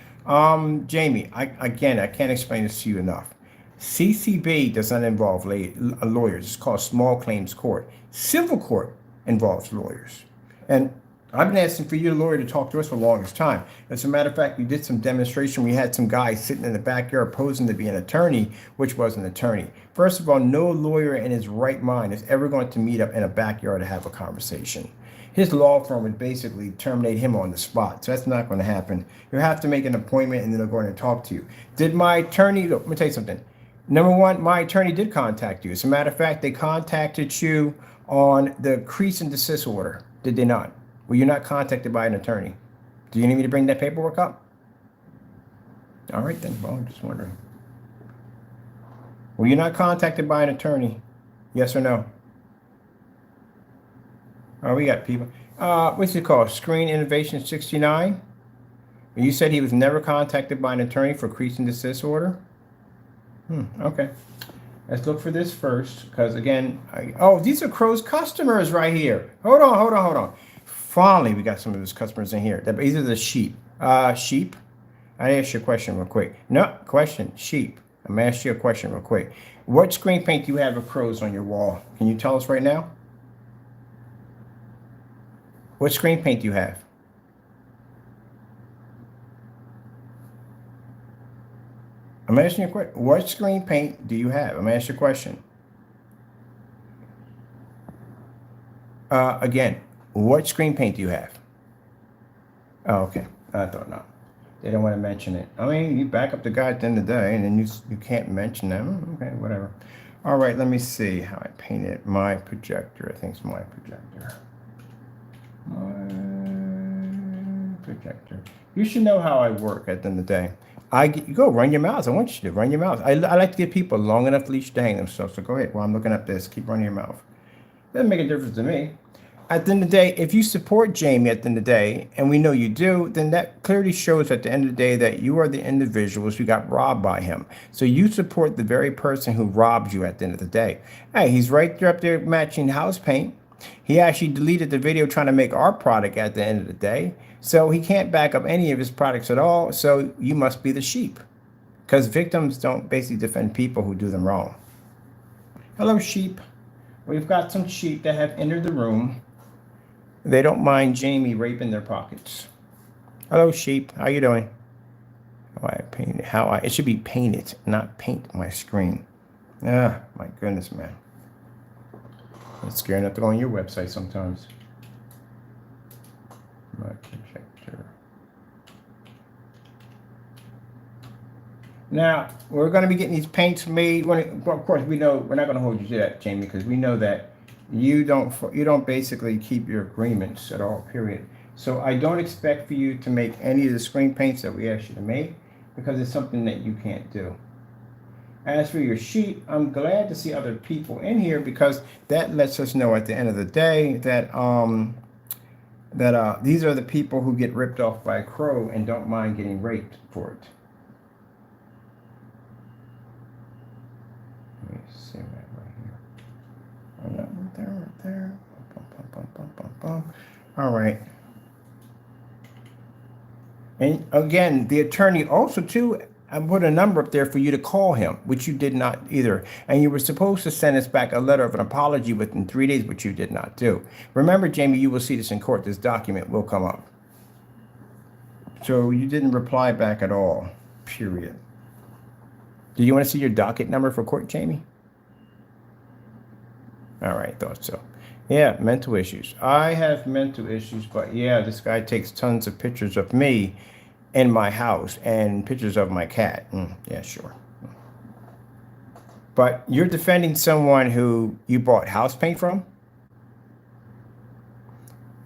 [SPEAKER 1] Jamie, I can't explain this to you enough. CCB does not involve lawyers. It's called small claims court. Civil court involves lawyers. And I've been asking for you, lawyer, to talk to us for the longest time. As a matter of fact, you did some demonstration. We had some guy sitting in the backyard posing to be an attorney, which was an attorney. First of all, no lawyer in his right mind is ever going to meet up in a backyard to have a conversation. His law firm would basically terminate him on the spot. So that's not going to happen. You have to make an appointment and then they're going to talk to you. Did my attorney, look, let me tell you something. Number one, my attorney did contact you. As a matter of fact, they contacted you on the cease and desist order. Did they not? Were you not contacted by an attorney? Do you need me to bring that paperwork up? All right then. Well, I'm just wondering. Were you not contacted by an attorney? Yes or no? Oh, we got people. What's it called? Screen Innovation 69? You said he was never contacted by an attorney for cease and desist order? Okay. Let's look for this first, because again, oh, these are Crow's customers right here. Hold on. Finally, we got some of his customers in here. These are the sheep. Sheep. I asked you a question real quick. No, question. Sheep. I'm gonna ask you a question real quick. What screen paint do you have of crows on your wall? Can you tell us right now? What screen paint do you have? I'm asking you a question. What screen paint do you have? I'm asking you a question. Again, what screen paint do you have? Oh, okay. I thought not. They don't want to mention it. I mean, you back up the guy at the end of the day, and then you can't mention them. Okay, whatever. All right, let me see how I painted my projector. I think it's my projector. My projector. You should know how I work at the end of the day. You go run your mouth. I want you to run your mouth. I like to give people a long enough leash to hang themselves. So go ahead. While I'm looking up this, keep running your mouth. Doesn't make a difference to me. At the end of the day, if you support Jamie at the end of the day, and we know you do, then that clearly shows at the end of the day that you are the individuals who got robbed by him. So you support the very person who robbed you at the end of the day. Hey, he's right there up there matching house paint. He actually deleted the video trying to make our product at the end of the day. So he can't back up any of his products at all. So you must be the sheep. Because victims don't basically defend people who do them wrong. Hello, sheep. We've got some sheep that have entered the room. They don't mind Jamie raping their pockets. Hello, sheep. How you doing? It should be painted, not paint my screen. Ah, my goodness, man. It's scary enough to go on your website sometimes. My projector. Now, we're going to be getting these paints made. Well, of course, we know we're not going to hold you to that, Jamie, because we know that you don't basically keep your agreements at all, period. So I don't expect for you to make any of the screen paints that we asked you to make, because it's something that you can't do. As for your sheet, I'm glad to see other people in here, because that lets us know at the end of the day that these are the people who get ripped off by a crow and don't mind getting raped for it. Let me see that right here. Right there. All right. And again, the attorney also too, I put a number up there for you to call him, which you did not either. And you were supposed to send us back a letter of an apology within 3 days, which you did not do. Remember, Jamie, you will see this in court. This document will come up. So you didn't reply back at all, period. Do you want to see your docket number for court, Jamie? All right, thought so. Yeah, mental issues. I have mental issues, but yeah, this guy takes tons of pictures of me in my house and pictures of my cat. Yeah, sure. But you're defending someone who you bought house paint from?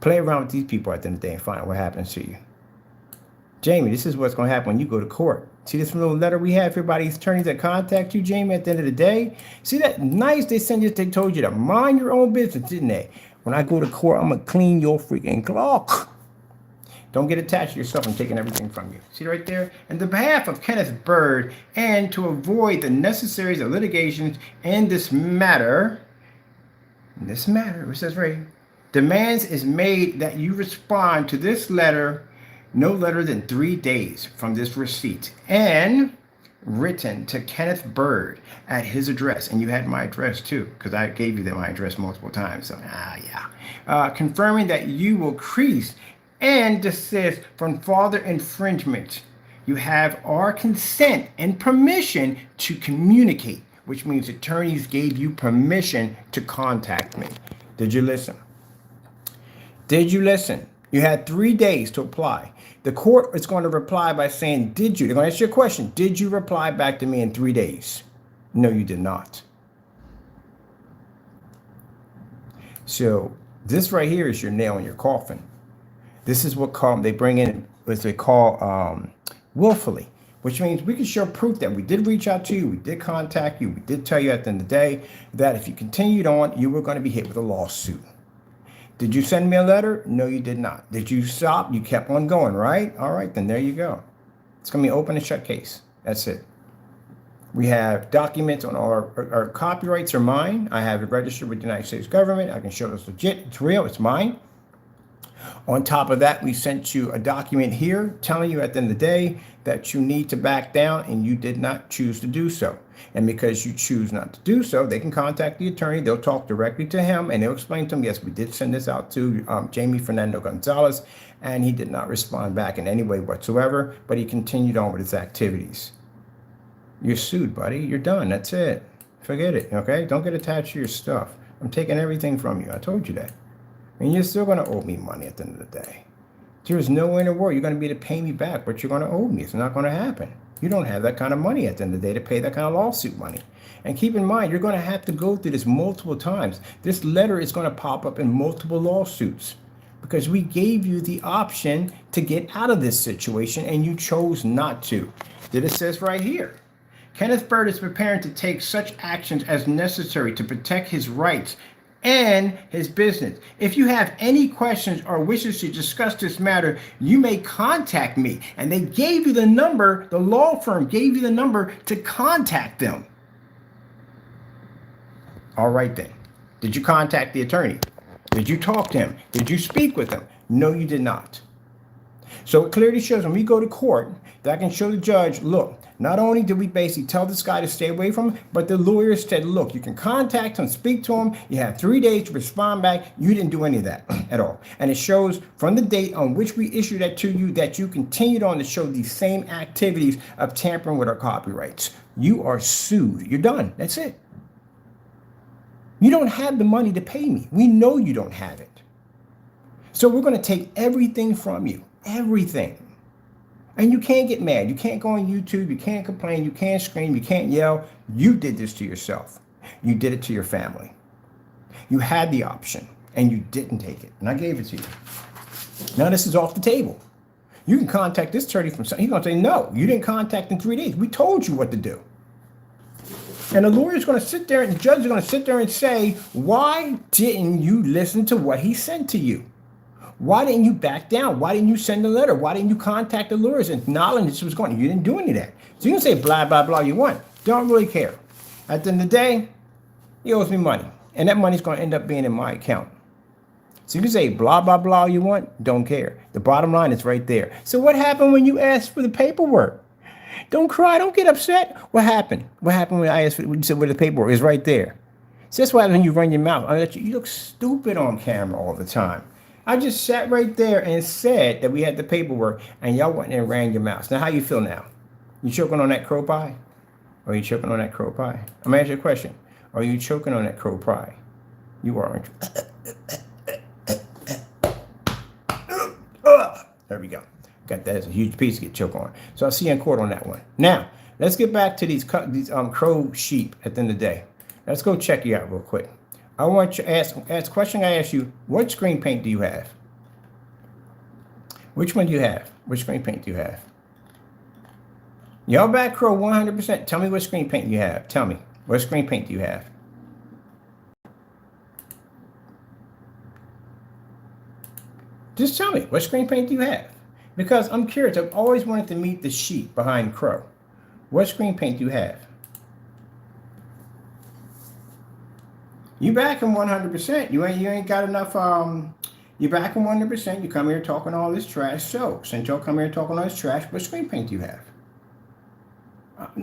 [SPEAKER 1] Play around with these people at the end of the day and find out what happens to you. Jamie, this is what's going to happen when you go to court. See this little letter we have for everybody's attorneys that contact you, Jamie, at the end of the day? See that nice they send you, they told you to mind your own business, didn't they? When I go to court, I'm going to clean your freaking clock. Don't get attached to yourself and taking everything from you. See right there? On the behalf of Kenneth Bird, and to avoid the necessaries of litigations in this matter, it says right here, demands is made that you respond to this letter no later than 3 days from this receipt, and written to Kenneth Bird at his address. And you had my address too, because I gave you my address multiple times. So, confirming that you will cease and desist from further infringement. You have our consent and permission to communicate, which means attorneys gave you permission to contact me. Did you listen? Did you listen? You had 3 days to apply. The court is going to reply by saying, did you? They're going to ask you a question. Did you reply back to me in 3 days? No, you did not. So this right here is your nail in your coffin. This is what they bring in, what they call willfully, which means we can show proof that we did reach out to you, we did contact you, we did tell you at the end of the day that if you continued on, you were going to be hit with a lawsuit. Did you send me a letter? No, you did not. Did you stop? You kept on going, right? All right, then there you go. It's going to be an open and shut case. That's it. We have documents on our copyrights are mine. I have it registered with the United States government. I can show it's legit. It's real. It's mine. On top of that, we sent you a document here telling you at the end of the day that you need to back down, and you did not choose to do so. And because you choose not to do so, they can contact the attorney. They'll talk directly to him, and they'll explain to him, yes, we did send this out to Jamie Fernando Gonzalez, and he did not respond back in any way whatsoever, but he continued on with his activities. You're sued, buddy. You're done. That's it. Forget it, okay? Don't get attached to your stuff. I'm taking everything from you. I told you that. And you're still going to owe me money at the end of the day. There's no way in the world you're going to be able to pay me back what you're going to owe me. It's not going to happen. You don't have that kind of money at the end of the day to pay that kind of lawsuit money. And keep in mind, you're going to have to go through this multiple times. This letter is going to pop up in multiple lawsuits because we gave you the option to get out of this situation and you chose not to. Then it says right here, Kenneth Bird is preparing to take such actions as necessary to protect his rights and his business. If you have any questions or wishes to discuss this matter, you may contact me. And they gave you the number, the law firm gave you the number to contact them. All right then. Did you contact the attorney? Did you talk to him? Did you speak with him? No, you did not. So it clearly shows when we go to court that I can show the judge, look, not only did we basically tell this guy to stay away from him, but the lawyers said, look, you can contact him, speak to him. You have 3 days to respond back. You didn't do any of that at all. And it shows from the date on which we issued that to you that you continued on to show these same activities of tampering with our copyrights. You are sued. You're done. That's it. You don't have the money to pay me. We know you don't have it. So we're going to take everything from you. Everything. And you can't get mad. You can't go on YouTube. You can't complain. You can't scream. You can't yell. You did this to yourself. You did it to your family. You had the option and you didn't take it. And I gave it to you. Now this is off the table. You can contact this attorney from something. He's going to say, no, you didn't contact in 3 days. We told you what to do. And the lawyer's going to sit there and the judge is going to sit there and say, why didn't you listen to what he said to you? Why didn't you back down? Why didn't you send a letter? Why didn't you contact the lawyers and acknowledge this was going on? You didn't do any of that. So you can say blah, blah, blah you want. Don't really care. At the end of the day, he owes me money. And that money's going to end up being in my account. So you can say blah, blah, blah you want. Don't care. The bottom line is right there. So what happened when you asked for the paperwork? Don't cry. Don't get upset. What happened? What happened when I asked for when you said where the paperwork is right there? So that's why when you run your mouth, you look stupid on camera all the time. I just sat right there and said that we had the paperwork and y'all went and ran your mouth. Now, how you feel now? You choking on that crow pie? Are you choking on that crow pie? I'm going to ask you a question. Are you choking on that crow pie? You aren't. There we go. Got that as a huge piece to get choked on. So I'll see you in court on that one. Now, let's get back to these crow sheep at the end of the day. Let's go check you out real quick. I want you to ask question I asked you, what screen paint do you have? Which one do you have? Which screen paint do you have? Y'all back row 100%. Tell me what screen paint you have. Tell me. What screen paint do you have? Just tell me. What screen paint do you have? Because I'm curious. I've always wanted to meet the sheep behind Crow. What screen paint do you have? You back him 100%. You ain't got enough. You back him 100%. You come here talking all this trash. So since y'all come here talking all this trash, what screen paint do you have?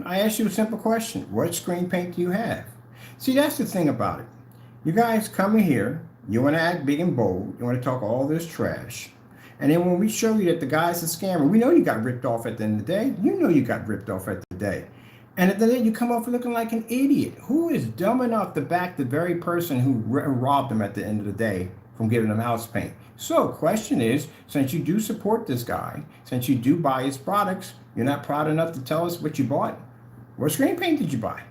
[SPEAKER 1] I asked you a simple question. What screen paint do you have? See, that's the thing about it. You guys come in here. You want to act big and bold. You want to talk all this trash. And then when we show you that the guy's a scammer, we know you got ripped off at the end of the day. You know you got ripped off at the day. And at the end, you come off looking like an idiot. Who is dumb enough to back the very person who robbed them at the end of the day from giving them house paint? So question is, since you do support this guy, since you do buy his products, you're not proud enough to tell us what you bought? What screen paint did you buy?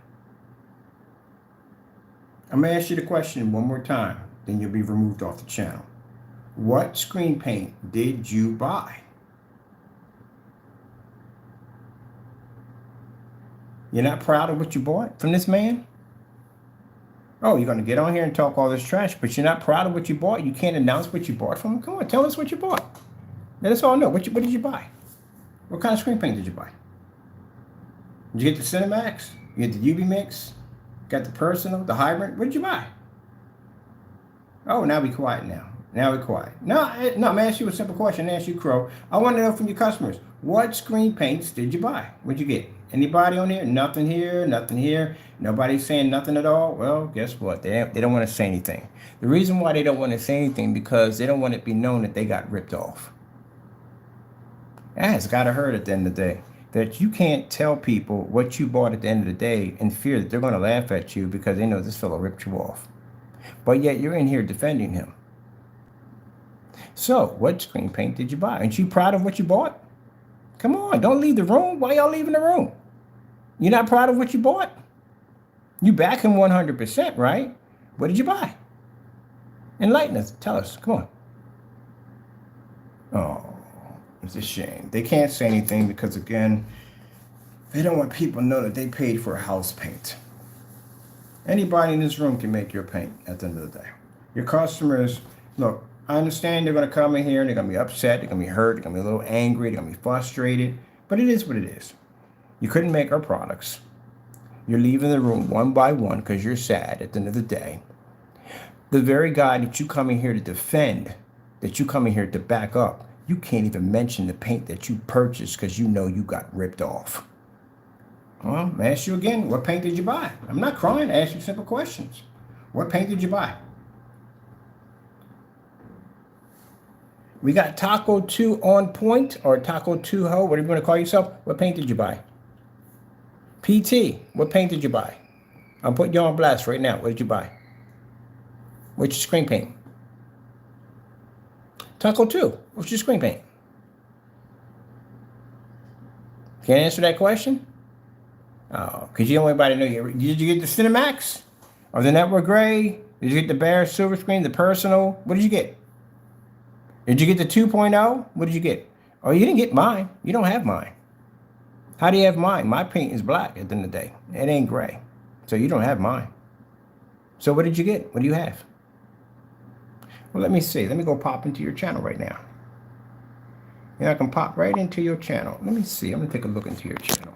[SPEAKER 1] I'm going to ask you the question one more time, then you'll be removed off the channel. What screen paint did you buy? You're not proud of what you bought from this man? Oh, you're going to get on here and talk all this trash, but you're not proud of what you bought? You can't announce what you bought from him? Come on, tell us what you bought. Let us all know. What did you buy? What kind of screen paint did you buy? Did you get the Cinemax? You get the UV Mix? Got the Personal, the Hybrid? What did you buy? Oh, now be quiet now. Now we're quiet. No, I'm asking you a simple question. I ask you, Crow. I want to know from your customers, what screen paints did you buy? What'd you get? Anybody on here? Nothing here, nothing here. Nobody's saying nothing at all. Well, guess what? They don't want to say anything. The reason why they don't want to say anything because they don't want it to be known that they got ripped off. It's got to hurt at the end of the day. That you can't tell people what you bought at the end of the day in fear that they're going to laugh at you because they know this fellow ripped you off. But yet you're in here defending him. So, what screen paint did you buy? Aren't you proud of what you bought? Come on, don't leave the room. Why y'all leaving the room? You're not proud of what you bought? You back him 100%, right? What did you buy? Enlighten us. Tell us. Come on. Oh, it's a shame. They can't say anything because, again, they don't want people to know that they paid for a house paint. Anybody in this room can make your paint at the end of the day. Your customers, look, I understand they're going to come in here and they're going to be upset, they're going to be hurt, they're going to be a little angry, they're going to be frustrated, but it is what it is. You couldn't make our products. You're leaving the room one by one because you're sad at the end of the day. The very guy that you come in here to defend, that you come in here to back up, you can't even mention the paint that you purchased because you know you got ripped off. Well, I ask you again, what paint did you buy? I'm not crying, I ask you simple questions. What paint did you buy? We got Taco 2 on point or Taco 2 ho, whatever you want to call yourself. What paint did you buy? PT, what paint did you buy? I'm putting you on blast right now. What did you buy? What's your screen paint? Taco 2, what's your screen paint? Can't answer that question? Oh, because you don't want anybody to know. Did you get the Cinemax? Or the Network Gray? Did you get the Bare Silver Screen, the Personal? What did you get? Did you get the 2.0? What did you get? Oh, you didn't get mine. You don't have mine. How do you have mine? My paint is black at the end of the day. It ain't gray. So you don't have mine. So what did you get? What do you have? Well, let me see. Let me go pop into your channel right now. And I can pop right into your channel. Let me see. I'm going to take a look into your channel.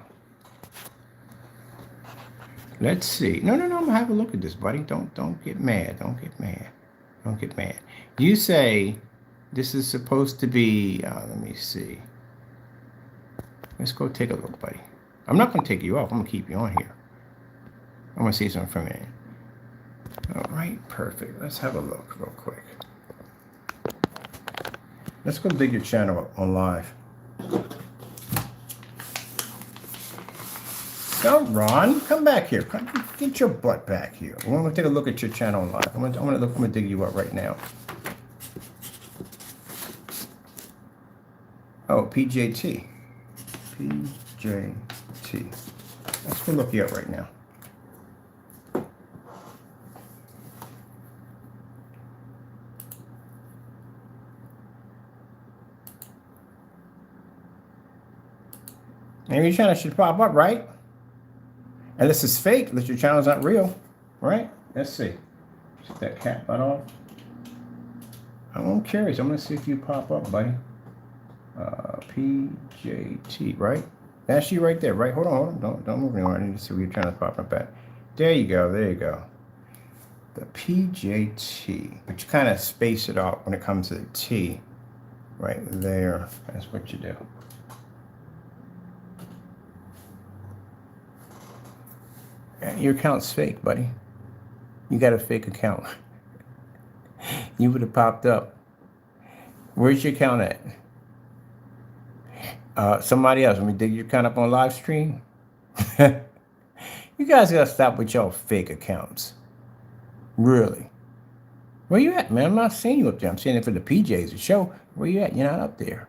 [SPEAKER 1] Let's see. No. I'm going to have a look at this, buddy. Don't get mad. Don't get mad. Don't get mad. You say this is supposed to be, let me see. Let's go take a look, buddy. I'm not going to take you off. I'm going to keep you on here. I'm going to see something from you. All right, perfect. Let's have a look real quick. Let's go dig your channel on live. Don't run. Come back here. Get your butt back here. I'm going to take a look at your channel on live. I'm going to dig you up right now. Oh, PJT. PJT. Let's go look you up right now. Maybe your channel should pop up, right? Unless it's fake, unless your channel's not real, right? Let's see. Take that cat butt off. I'm curious. I'm gonna see if you pop up, buddy. PJT, right? That's you right there, right? Hold on. Don't move anymore. I need to see where your channel's popping up at. There you go. There you go. The PJT, but you kind of space it out when it comes to the T, right there. That's what you do. Your account's fake, buddy. You got a fake account. You would have popped up. Where's your account at? Somebody else. Let me dig your account up on live stream. You guys gotta stop with your fake accounts. Really. Where you at, man? I'm not seeing you up there. I'm seeing it for the PJs, the show. Where you at? You're not up there.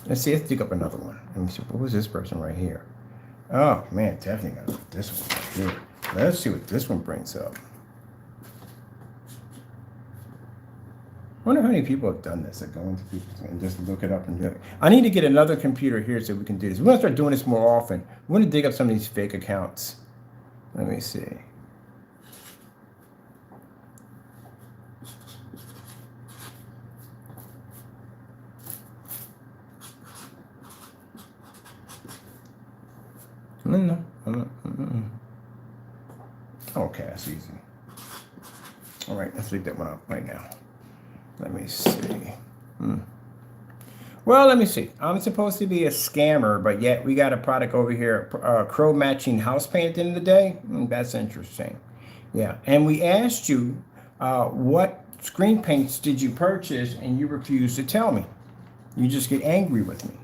[SPEAKER 1] Let's see. Let's dig up another one. Let me see. What was this person right here? Oh, man. Definitely got to put this one right here. Let's see what this one brings up. I wonder how many people have done this, that go into people and just look it up and do it. I need to get another computer here so we can do this. We're going to start doing this more often. We're going to dig up some of these fake accounts. Let me see. No. Okay, that's easy. All right, let's leave that one up right now. Let me see. Well, let me see. I'm supposed to be a scammer, but yet we got a product over here, crow matching house paint at the end of the day. That's interesting. Yeah, and we asked you what screen paints did you purchase, and you refused to tell me. You just get angry with me.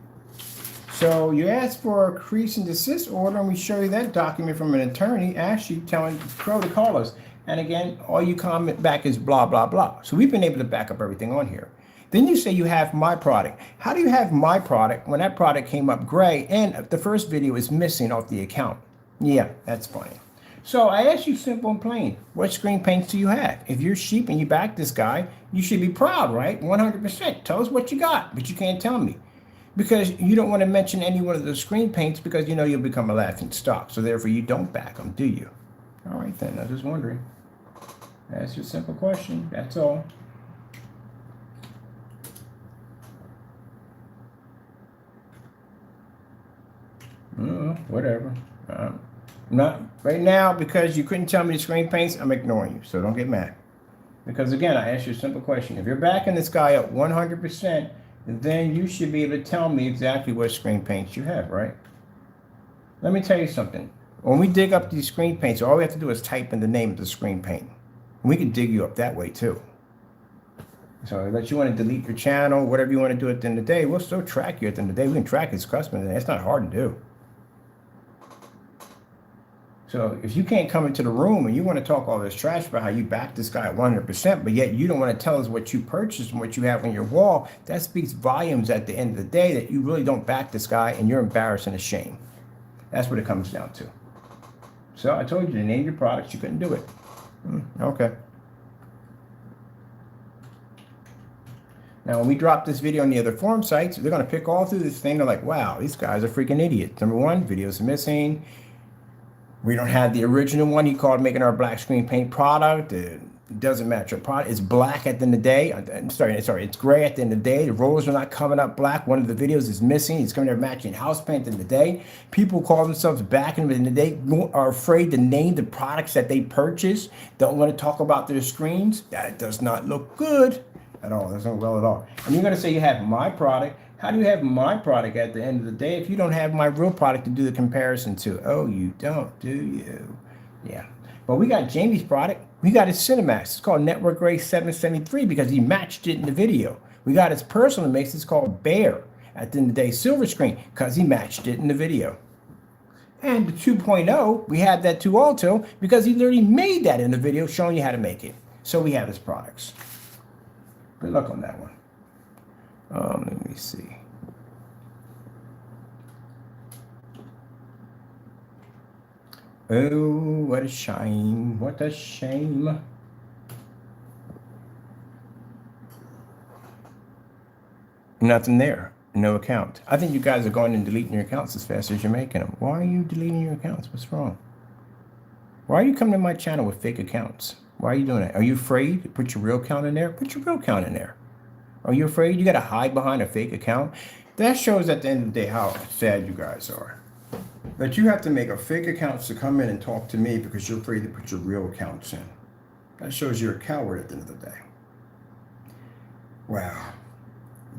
[SPEAKER 1] So you asked for a cease and desist order, and we show you that document from an attorney actually telling Crow to call us. And again, all you comment back is blah, blah, blah. So we've been able to back up everything on here. Then you say you have my product. How do you have my product when that product came up gray and the first video is missing off the account? Yeah, that's funny. So I asked you simple and plain, what screen paints do you have? If you're sheep and you back this guy, you should be proud, right? 100%. Tell us what you got, but you can't tell me. Because you don't want to mention any one of the screen paints because you know you'll become a laughing stock. So therefore you don't back them, do you? All right then, I was just wondering. That's your simple question, that's all. Whatever. Not right now, because you couldn't tell me the screen paints, I'm ignoring you, so don't get mad. Because again, I asked you a simple question. If you're backing this guy up 100%, then you should be able to tell me exactly what screen paints you have, right? Let me tell you something. When we dig up these screen paints, all we have to do is type in the name of the screen paint. We can dig you up that way too. So unless you want to delete your channel, whatever you want to do at the end of the day, we'll still track you at the end of the day. We can track his customer. It's not hard to do. So if you can't come into the room and you want to talk all this trash about how you back this guy at 100%, but yet you don't want to tell us what you purchased and what you have on your wall, that speaks volumes at the end of the day that you really don't back this guy and you're embarrassed and ashamed. That's what it comes down to. So I told you to name your products. You couldn't do it. Okay. Now, when we drop this video on the other forum sites, they're going to pick all through this thing. They're like, wow, these guys are freaking idiots. Number one, videos are missing. We don't have the original one he called making our black screen paint product. It doesn't match our product. It's black at the end of the day. Sorry, it's gray at the end of the day. The rollers are not coming up black. One of the videos is missing. It's coming there matching house paint in the day. People call themselves back in the day, are afraid to name the products that they purchase. Don't want to talk about their screens. That does not look good at all. That's not well at all. And you're going to say you have my product. How do you have my product at the end of the day if you don't have my real product to do the comparison to? Oh, you don't, do you? Yeah. But we got Jamie's product. We got his Cinemax. It's called Network Gray 773 because he matched it in the video. We got his personal mix. It's called Bear at the end of the day Silver Screen because he matched it in the video. And the 2.0, we have that too also because he literally made that in the video showing you how to make it. So we have his products. Good luck on that one. Let me see. Oh, what a shame. What a shame. Nothing there. no account. I think you guys are going and deleting your accounts as fast as you're making them. Why are you deleting your accounts? What's wrong? Why are you coming to my channel with fake accounts? Why are you doing that? Are you afraid to put your real account in there? Put your real account in there. Are you afraid? You got to hide behind a fake account? That shows at the end of the day how sad you guys are. That you have to make a fake account to come in and talk to me because you're afraid to put your real accounts in. That shows you're a coward at the end of the day. Wow.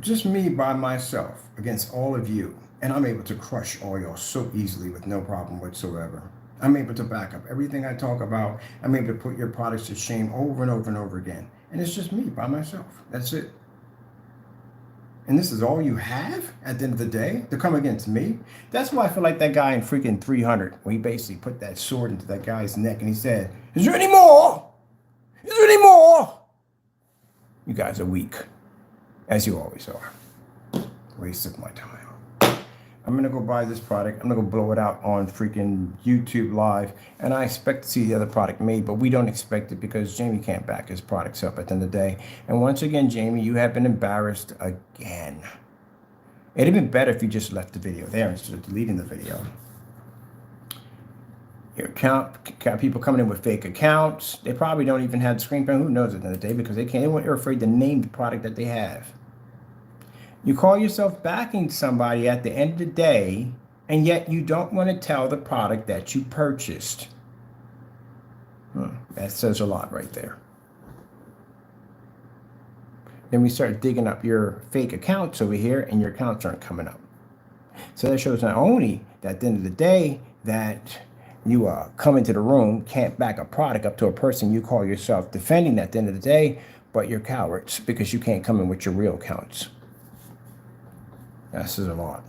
[SPEAKER 1] Just me by myself against all of you. And I'm able to crush all y'all so easily with no problem whatsoever. I'm able to back up everything I talk about. I'm able to put your products to shame over and over and over again. And it's just me by myself. That's it. And this is all you have at the end of the day to come against me? That's why I feel like that guy in freaking 300, where he basically put that sword into that guy's neck and he said, "Is there any more? Is there any more?" You guys are weak, as you always are. Waste of my time. I'm going to go buy this product. I'm going to go blow it out on freaking YouTube Live. And I expect to see the other product made, but we don't expect it because Jamie can't back his products up at the end of the day. And once again, Jamie, you have been embarrassed again. It'd have been better if you just left the video there instead of deleting the video. Your account, people coming in with fake accounts. They probably don't even have the screen print. Who knows at the end of the day because they're afraid to name the product that they have. You call yourself backing somebody at the end of the day, and yet you don't want to tell the product that you purchased. That says a lot right there. Then we start digging up your fake accounts over here, and your accounts aren't coming up. So that shows not only that at the end of the day that you come into the room, can't back a product up to a person you call yourself defending at the end of the day, but you're cowards because you can't come in with your real accounts. This is a lot.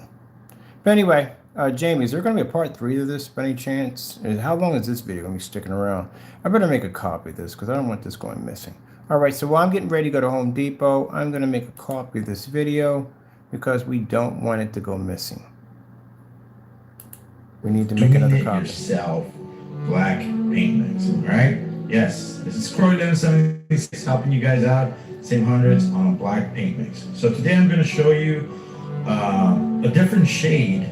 [SPEAKER 1] But anyway, Jamie, is there going to be a part 3 of this by any chance? How long is this video going to be sticking around? I better make a copy of this because I don't want this going missing. All right, so while I'm getting ready to go to Home Depot, I'm going to make a copy of this video because we don't want it to go missing. We need to make another copy.
[SPEAKER 3] Yourself black paint mix, right? Yes, this is Crow 1176 helping you guys out. Same hundreds on a black paint mix. So today I'm going to show you a different shade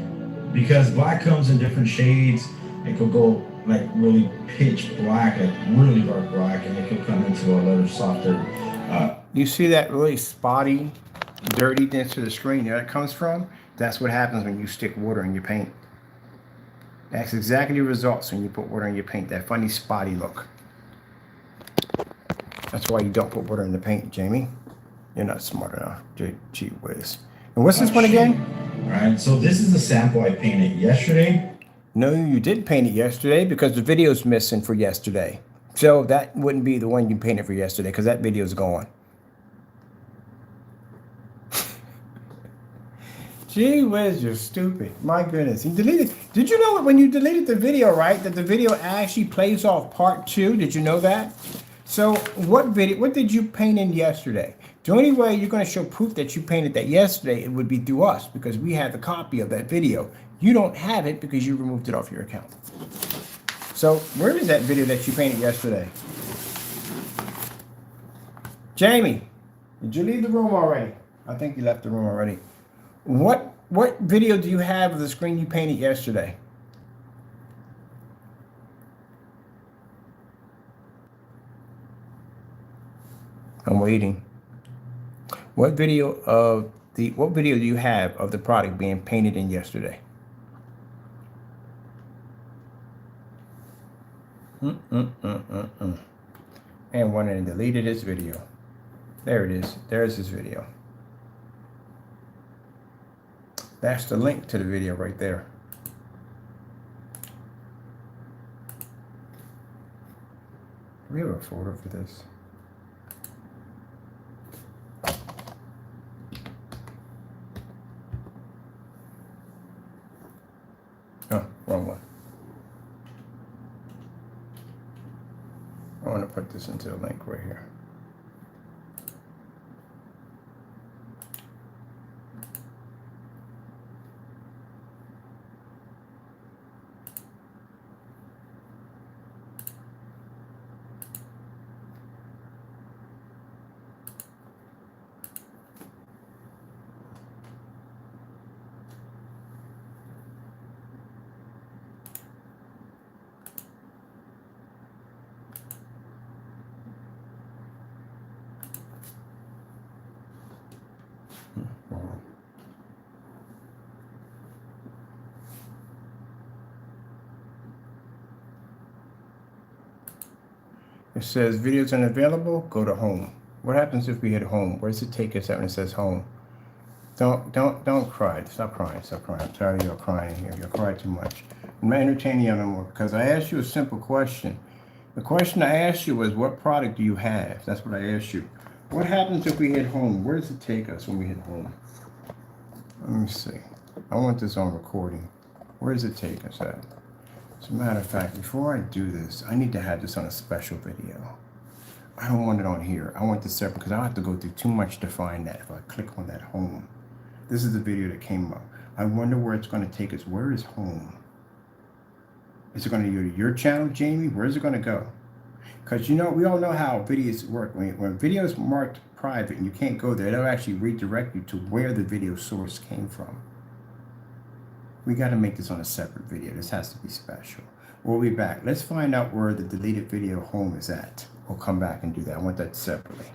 [SPEAKER 3] because black comes in different shades. It could go like really pitch black, like really dark black, and it could come into a little softer.
[SPEAKER 1] You see that really spotty dirtiness to the screen there that comes from? That's what happens when you stick water in your paint. That's exactly the results when you put water in your paint, that funny spotty look. That's why you don't put water in the paint, Jamie. You're not smart enough. Gee whiz. And what's this one again?
[SPEAKER 3] All right, so this is a sample I painted yesterday.
[SPEAKER 1] No, you did paint it yesterday because the video's missing for yesterday. So that wouldn't be the one you painted for yesterday because that video's gone. Gee whiz, you're stupid. My goodness. He deleted. Did you know when you deleted the video, right, that the video actually plays off part 2? Did you know that? So what did you paint in yesterday? The only way you're going to show proof that you painted that yesterday, it would be through us because we have the copy of that video. You don't have it because you removed it off your account. So where is that video that you painted yesterday? Jamie, did you leave the room already? I think you left the room already. What video do you have of the screen you painted yesterday? I'm waiting. What video do you have of the product being painted in yesterday? And went and deleted this video. There it is. There's this video. That's the link to the video right there. Do we have a folder for this? Oh, wrong one. I want to put this into the link right here. It says videos unavailable, go to home. What happens if we hit home? Where does it take us at when it says home? Don't cry. Stop crying. Stop crying. I'm tired of you crying in here. You cry too much. I'm not entertaining you no more because I asked you a simple question. The question I asked you was, what product do you have? That's what I asked you. What happens if we hit home? Where does it take us when we hit home? Let me see. I want this on recording. Where does it take us at? As a matter of fact, before I do this, I need to have this on a special video. I don't want it on here. I want this separate because I'll have to go through too much to find that if I click on that home. This is the video that came up. I wonder where it's going to take us. Where is home? Is it going to go to your channel, Jamie? Where is it going to go? Because you know, we all know how videos work. When videos marked private and you can't go there, it'll actually redirect you to where the video source came from. We got to make this on a separate video. This has to be special. We'll be back. Let's find out where the deleted video home is at. We'll come back and do that. I want that separately.